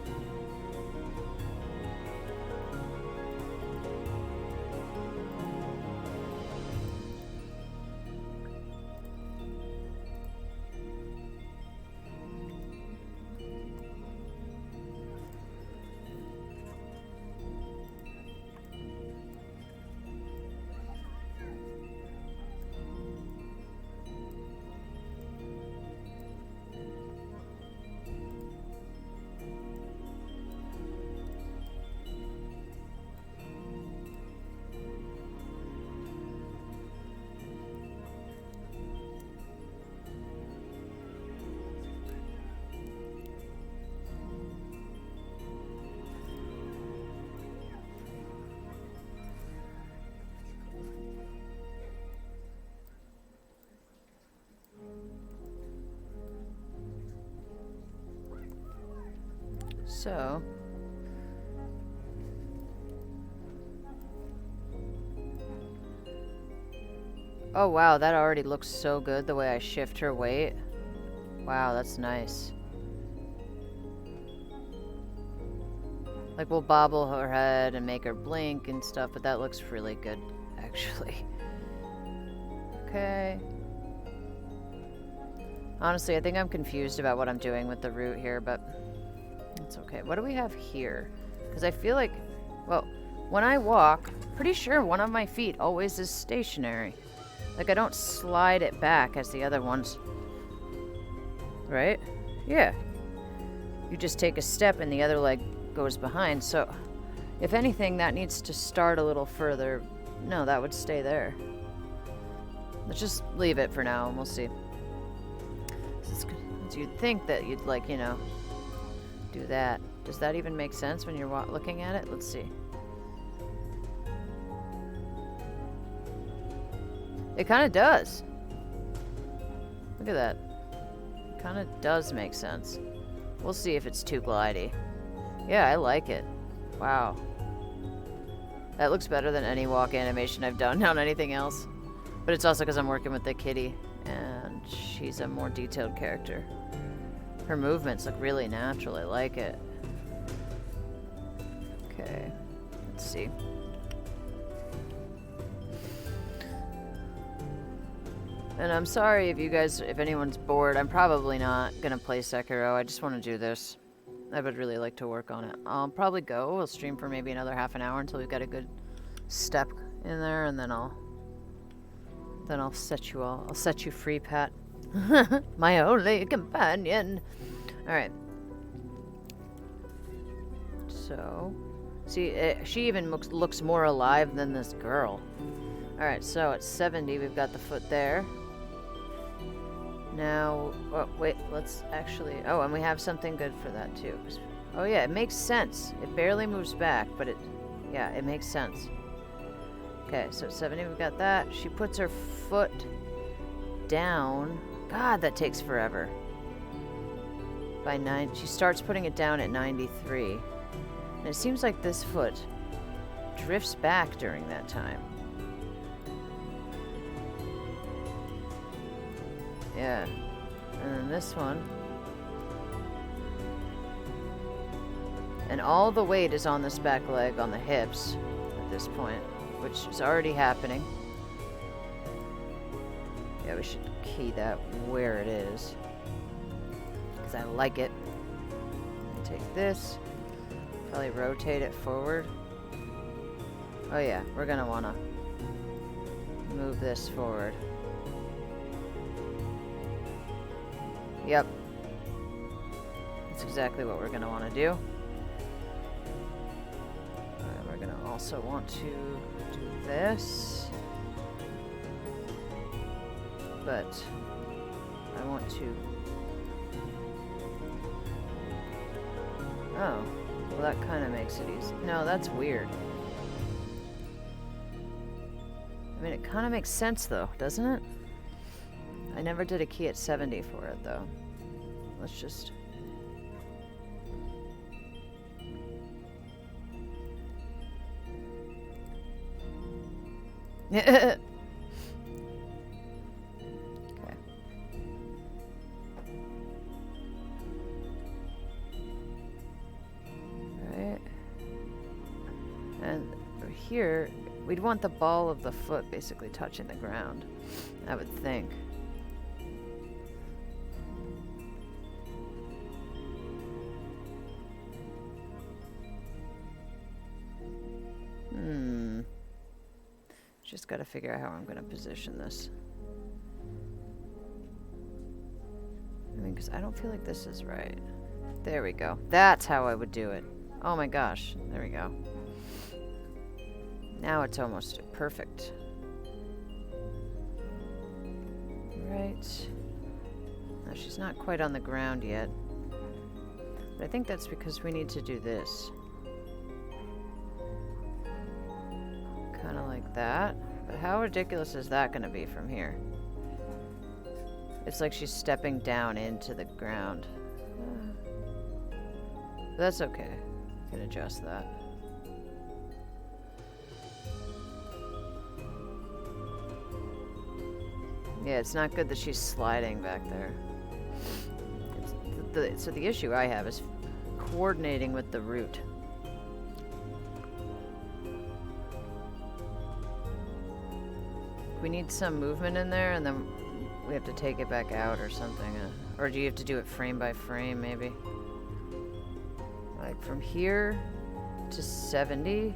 So, oh wow, that already looks so good the way I shift her weight. Wow, that's nice. Like, we'll bobble her head and make her blink and stuff, but that looks really good, actually. Okay. Honestly, I think I'm confused about what I'm doing with the root here, but it's okay. What do we have here? Because I feel like, well, when I walk, pretty sure one of my feet always is stationary. Like, I don't slide it back as the other ones. Right? Yeah. You just take a step and the other leg goes behind. So, if anything, that needs to start a little further. No, that would stay there. Let's just leave it for now and we'll see. You'd think that you'd, like, you know, do that. Does that even make sense when you're looking at it? Let's see. It kind of does. Look at that. Kind of does make sense. We'll see if it's too glidey. Yeah, I like it. Wow. That looks better than any walk animation I've done on anything else. But it's also because I'm working with the kitty, and she's a more detailed character. Her movements look really natural. I like it. Okay. Let's see. And I'm sorry if you guys, if anyone's bored. I'm probably not going to play Sekiro. I just want to do this. I would really like to work on it. I'll probably go. We'll stream for maybe another half an hour until we've got a good step in there, and then I'll set you free, Pat. My only companion. All right. So, see, she even looks more alive than this girl. All right, so at 70, we've got the foot there. Now, oh, wait, let's actually... Oh, and we have something good for that, too. Oh, yeah, it makes sense. It barely moves back, but yeah, it makes sense. Okay, so at 70, we've got that. She puts her foot down. God, that takes forever. By 9... She starts putting it down at 93. And it seems like this foot drifts back during that time. Yeah. And then this one. And all the weight is on this back leg, on the hips, at this point, which is already happening. Yeah, we should key that where it is, because I like it. Take this, probably rotate it forward. Oh yeah, we're gonna wanna move this forward. Yep. That's exactly what we're going to want to do. We're going to also want to do this. But I want to... Oh. Well, that kind of makes it easy. No, that's weird. I mean, it kind of makes sense, though, doesn't it? I never did a key at 70 for it, though. Let's just... Okay. Right. And here, we'd want the ball of the foot basically touching the ground, I would think. Just gotta figure out how I'm gonna position this. I mean, because I don't feel like this is right. There we go. That's how I would do it. Oh my gosh. There we go. Now it's almost perfect. Right. No, she's not quite on the ground yet. But I think that's because we need to do this. Kind of like that. But how ridiculous is that going to be from here? It's like she's stepping down into the ground. But that's okay. I can adjust that. Yeah, it's not good that she's sliding back there. So the issue I have is coordinating with the root. We need some movement in there, and then we have to take it back out or something. Or do you have to do it frame by frame, maybe? Like from here to 70?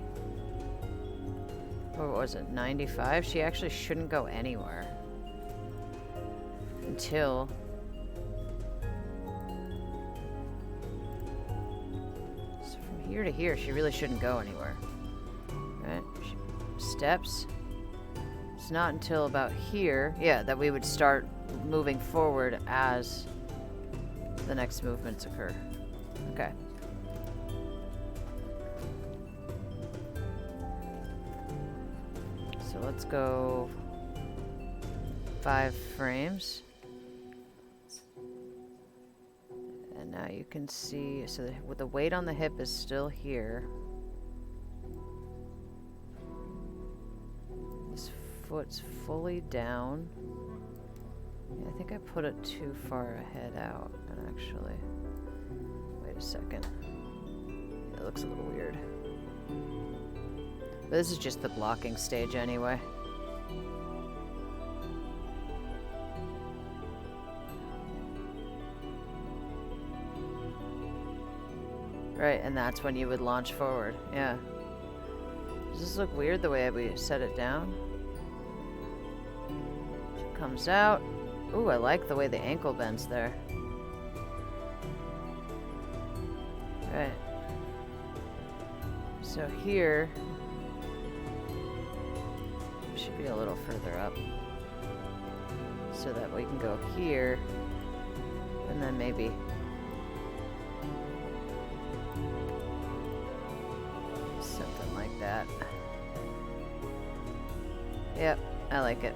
Or what was it, 95? She actually shouldn't go anywhere. Until... So from here to here, she really shouldn't go anywhere. Right? Steps. It's not until about here, yeah, that we would start moving forward as the next movements occur. Okay. So let's go 5 frames. you can see, so with the weight on the hip is still here. This foot's fully down. Yeah, I think I put it too far ahead out, actually. Wait a second. It looks a little weird. But this is just the blocking stage anyway. Right, and that's when you would launch forward. Yeah. Does this look weird the way we set it down? She comes out. Ooh, I like the way the ankle bends there. Right. So here should be a little further up. So that we can go here. And then maybe something like that. Yep, I like it.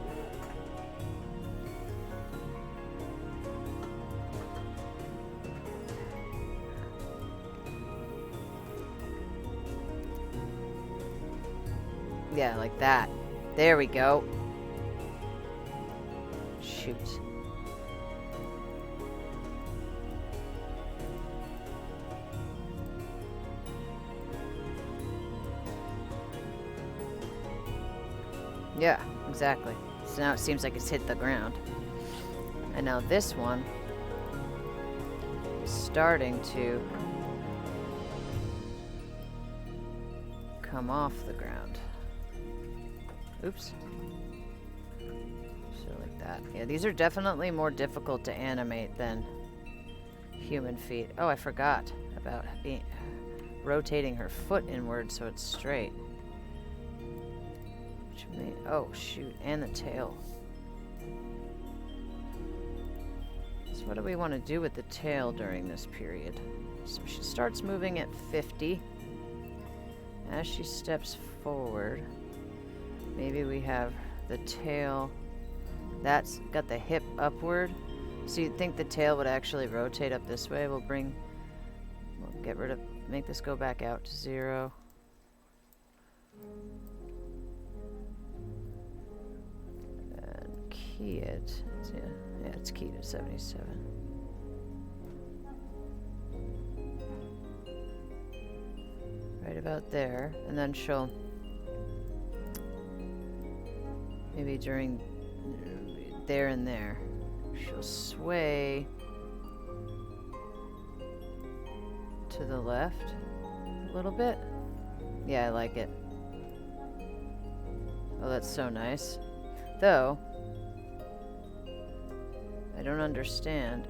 Yeah, like that. There we go. Shoot. Yeah, exactly. So now it seems like it's hit the ground. And now this one is starting to come off the ground. Oops. So like that. Yeah, these are definitely more difficult to animate than human feet. Oh, I forgot about rotating her foot inward so it's straight. Oh, shoot. And the tail. So what do we want to do with the tail during this period? So she starts moving at 50. As she steps forward, maybe we have the tail. That's got the hip upward. So you'd think the tail would actually rotate up this way. We'll get rid of, make this go back out to 0. Key it. Yeah, it's keyed at 77. Right about there. And then she'll maybe during there and there, she'll sway to the left a little bit. Yeah, I like it. Oh, that's so nice. Though, I don't understand.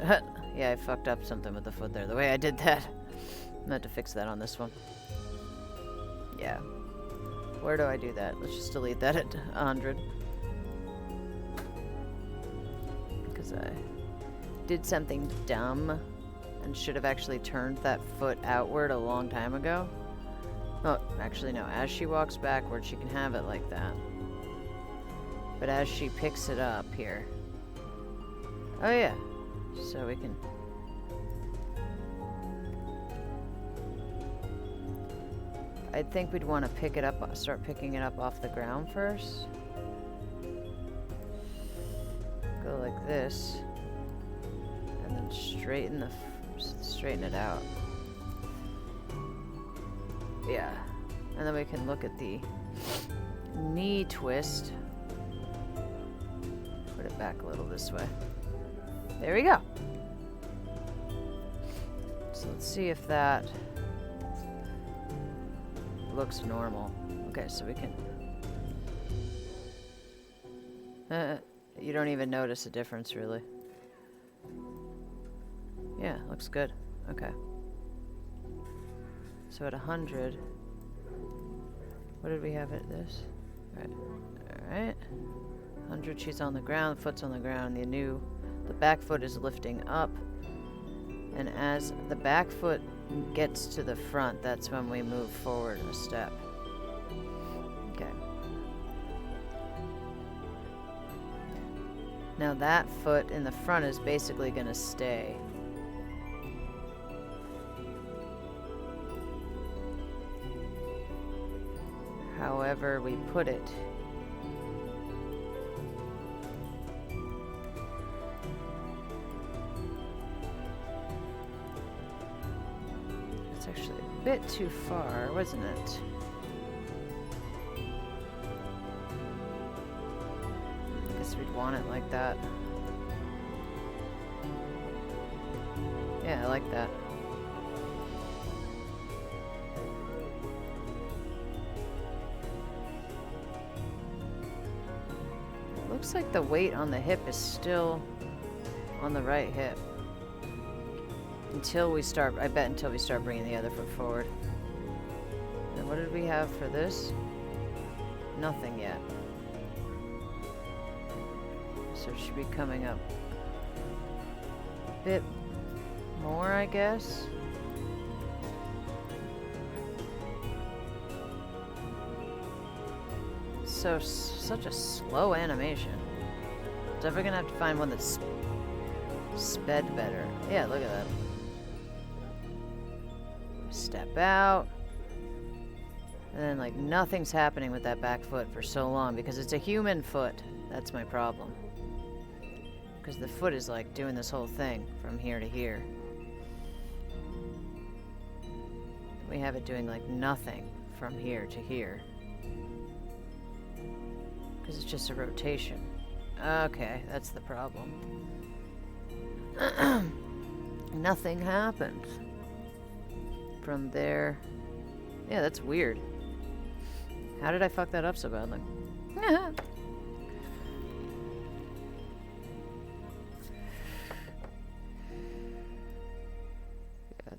Yeah, I fucked up something with the foot there. The way I did that. I'm gonna have to fix that on this one. Yeah. Where do I do that? Let's just delete that at 100. Because I did something dumb and should have actually turned that foot outward a long time ago. Oh, actually no. As she walks backward, she can have it like that. But as she picks it up here. Oh yeah. So we can... I think we'd want to pick it up, start picking it up off the ground first. Go like this. And then straighten it out. Yeah. And then we can look at the knee twist. Put it back a little this way. There we go. So let's see if that looks normal. Okay, so we can... you don't even notice a difference, really. Yeah, looks good. Okay. So at 100... What did we have at this? Right. Alright. 100, she's on the ground, the foot's on the ground. The back foot is lifting up. And as the back foot gets to the front, that's when we move forward a step. Okay. Now that foot in the front is basically going to stay. however we put it. It's actually a bit too far, wasn't it? I guess we'd want it like that. Yeah, I like that. Looks like the weight on the hip is still on the right hip. Until we start, I bet until we start bringing the other foot forward. And what did we have for this? Nothing yet. So it should be coming up a bit more, I guess. So, such a slow animation. Definitely gonna have to find one that's sped better. Yeah, look at that. Step out. And then, like, nothing's happening with that back foot for so long because it's a human foot. That's my problem. Because the foot is, like, doing this whole thing from here to here. We have it doing, like, nothing from here to here. Because it's just a rotation. Okay, that's the problem. Nothing happened. From there... Yeah, that's weird. How did I fuck that up so badly? Yeah,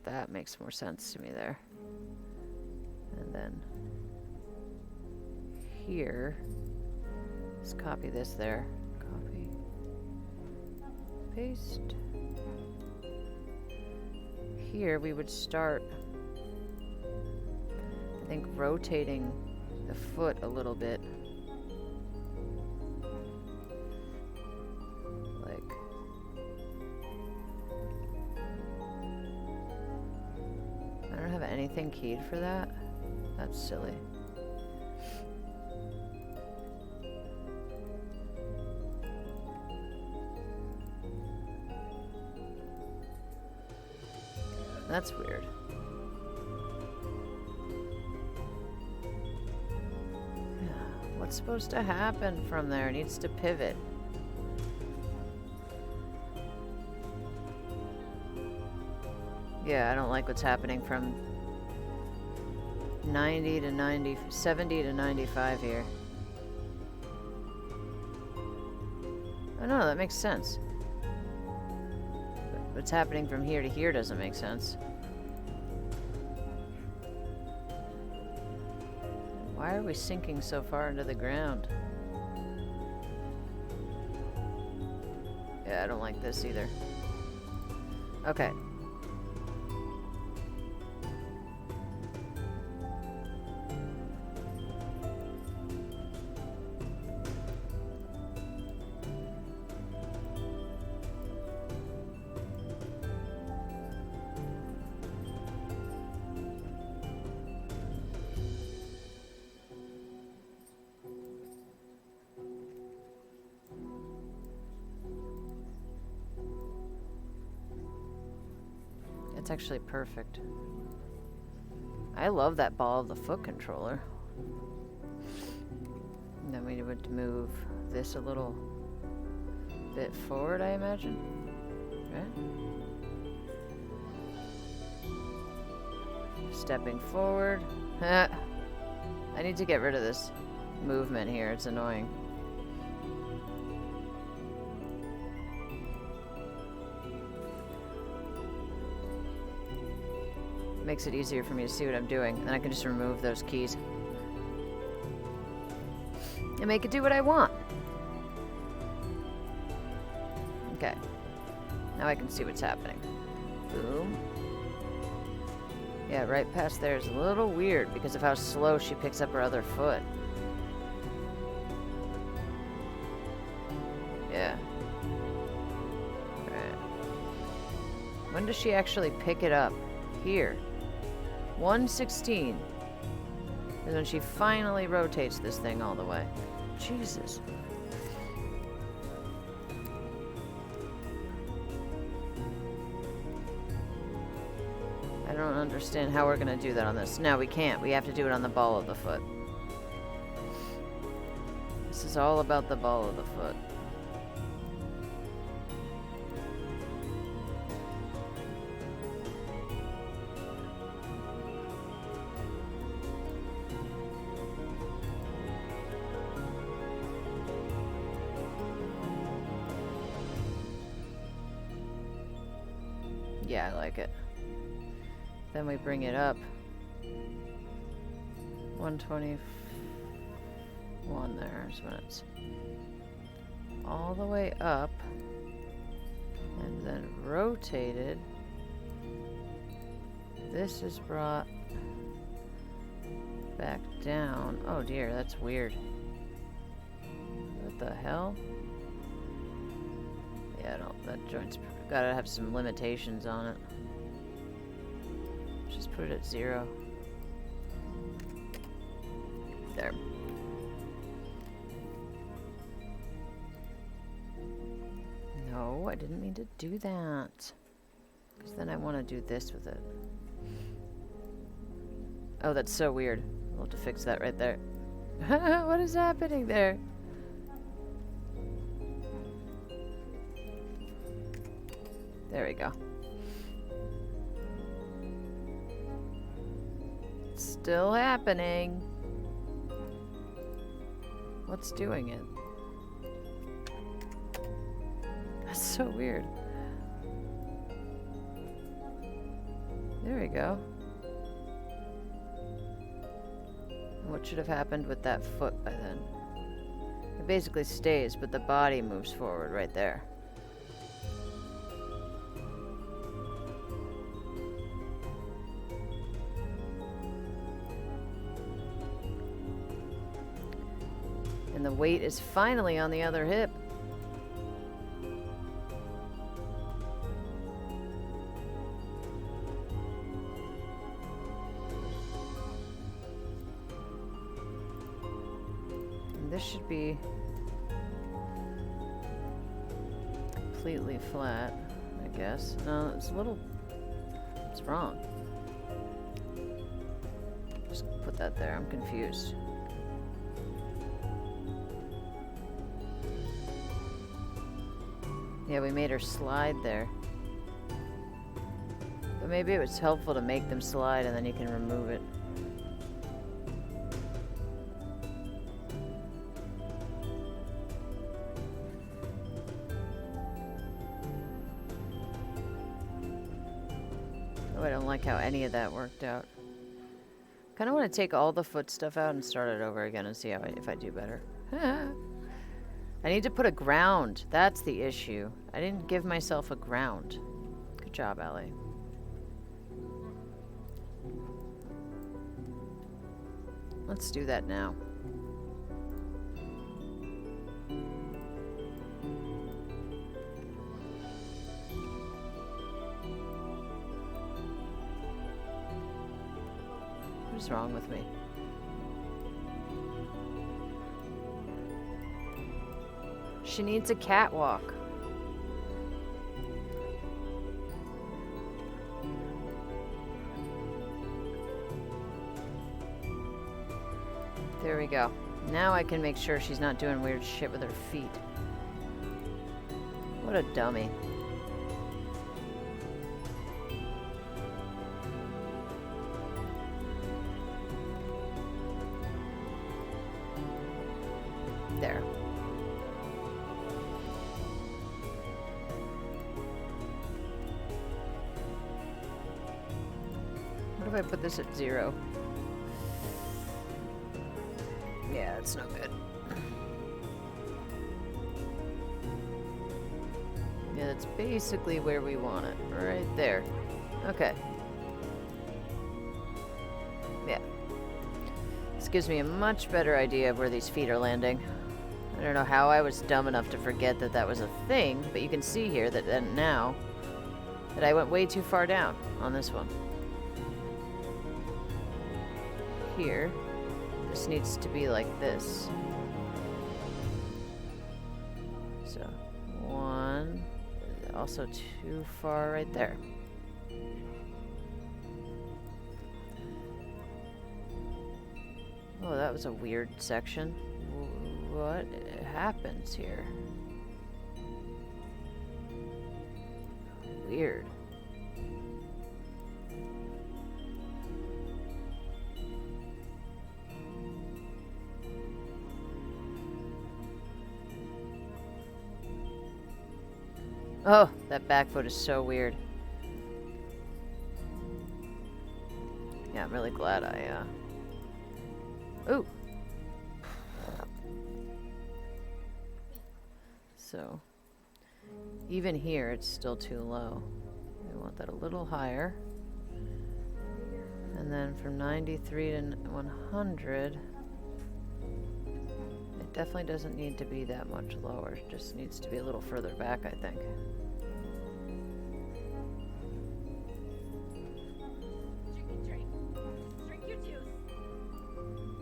that makes more sense to me there. And then... here... Let's copy this there. Copy. Paste. Here we would start, I think, rotating the foot a little bit. Like... I don't have anything keyed for that. That's silly. That's weird. What's supposed to happen from there? It needs to pivot. Yeah, I don't like what's happening from 90 to 90, 70 to 95 here. Oh no, that makes sense. What's happening from here to here doesn't make sense. Why are we sinking so far into the ground? Yeah, I don't like this either. Okay. It's actually perfect. I love that ball of the foot controller. And then we would move this a little bit forward, I imagine. Right? Stepping forward. I need to get rid of this movement here. It's annoying. Makes it easier for me to see what I'm doing, and I can just remove those keys and make it do what I want. Okay, now I can see what's happening. Boom. Yeah, right past there is a little weird because of how slow she picks up her other foot. Yeah. Alright. When does she actually pick it up? Here. 1:16. is when she finally rotates this thing all the way. Jesus. I don't understand how we're going to do that on this. No, we can't. We have to do it on the ball of the foot. This is all about the ball of the foot. Yeah, I like it. Then we bring it up. 121 there is when it's all the way up. And then rotated. This is brought back down. Oh dear, that's weird. What the hell? Yeah, I don't. That joint's gotta have some limitations on it. Just put it at 0. There. No, I didn't mean to do that. Because then I want to do this with it. Oh, that's so weird. We'll have to fix that right there. What is happening there? There we go. It's still happening. What's doing it? That's so weird. There we go. What should have happened with that foot by then? It basically stays, but the body moves forward right there. And the weight is finally on the other hip. And this should be completely flat, I guess. No, it's a little... It's wrong. Just put that there. I'm confused. Yeah, we made her slide there. But maybe it was helpful to make them slide and then you can remove it. Oh, I don't like how any of that worked out. Kind of want to take all the foot stuff out and start it over again and see how if I do better. I need to put a ground. That's the issue. I didn't give myself a ground. Good job, Allie. Let's do that now. What is wrong with me? She needs a catwalk. There we go. Now I can make sure she's not doing weird shit with her feet. What a dummy. There. What if I put this at 0? Yeah, it's no good. Yeah, that's basically where we want it. Right there. Okay. Yeah. This gives me a much better idea of where these feet are landing. I don't know how I was dumb enough to forget that that was a thing, but you can see here that now that I went way too far down on this one. Here. This needs to be like this. So, 1. Also too far right there. Oh, that was a weird section. What happens here? Weird. Oh, that back foot is so weird. Yeah, I'm really glad I, Ooh! So, even here, it's still too low. We want that a little higher. And then from 93 to 100, it definitely doesn't need to be that much lower. It just needs to be a little further back, I think.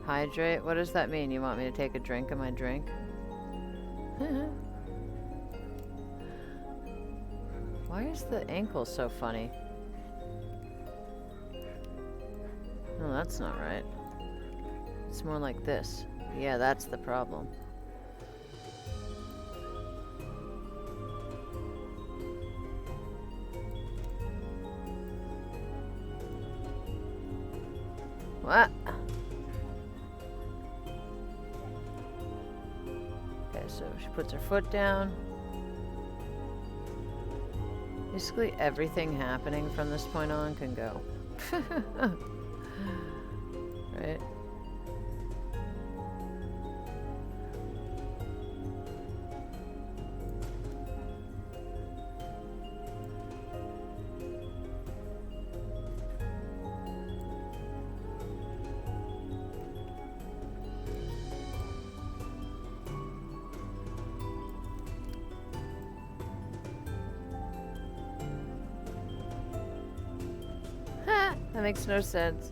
Hydrate? What does that mean? You want me to take a drink of my drink? Why is the ankle so funny? No, that's not right. It's more like this. Yeah, that's the problem. What? Okay, so she puts her foot down. Basically everything happening from this point on can go. Right? That makes no sense.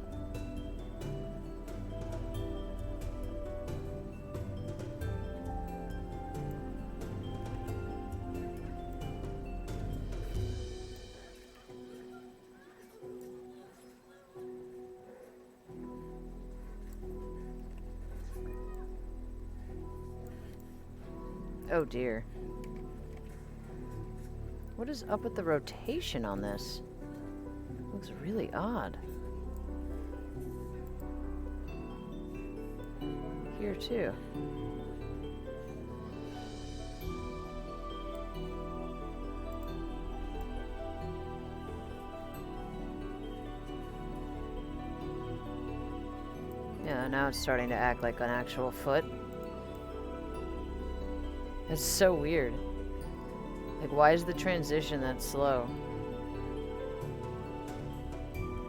Oh dear. What is up with the rotation on this? Looks really odd. Here too. Yeah, now it's starting to act like an actual foot. It's so weird. Like, why is the transition that slow?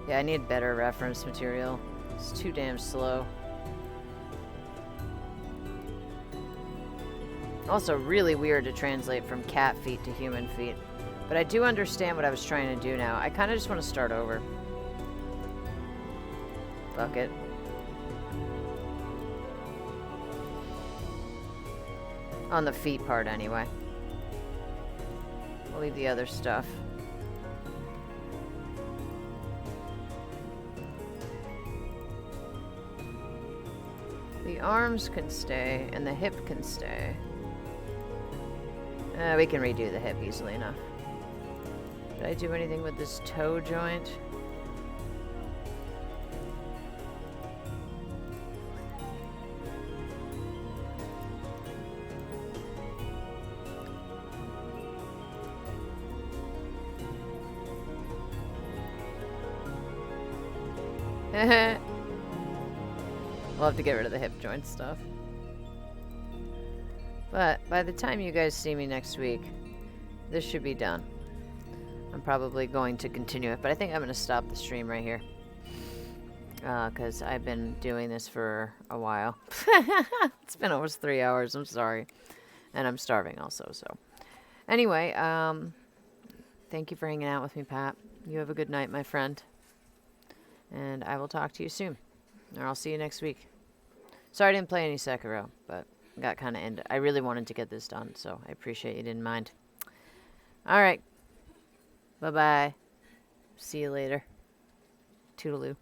Yeah, I need better reference material. It's too damn slow. Also, really weird to translate from cat feet to human feet. But I do understand what I was trying to do now. I kind of just want to start over. Fuck it. On the feet part, anyway. I'll leave the other stuff. The arms can stay, and the hip can stay. We can redo the hip easily enough. Did I do anything with this toe joint? We'll have to get rid of the hip joint stuff. But by the time you guys see me next week, this should be done. I'm probably going to continue it, but I think I'm going to stop the stream right here. Because I've been doing this for a while. It's been almost 3 hours, I'm sorry. And I'm starving also, so. Anyway, thank you for hanging out with me, Pat. You have a good night, my friend. And I will talk to you soon. Or I'll see you next week. Sorry I didn't play any Sekiro, but got kind of into. I really wanted to get this done, so I appreciate you didn't mind. All right. Bye bye. See you later. Toodaloo.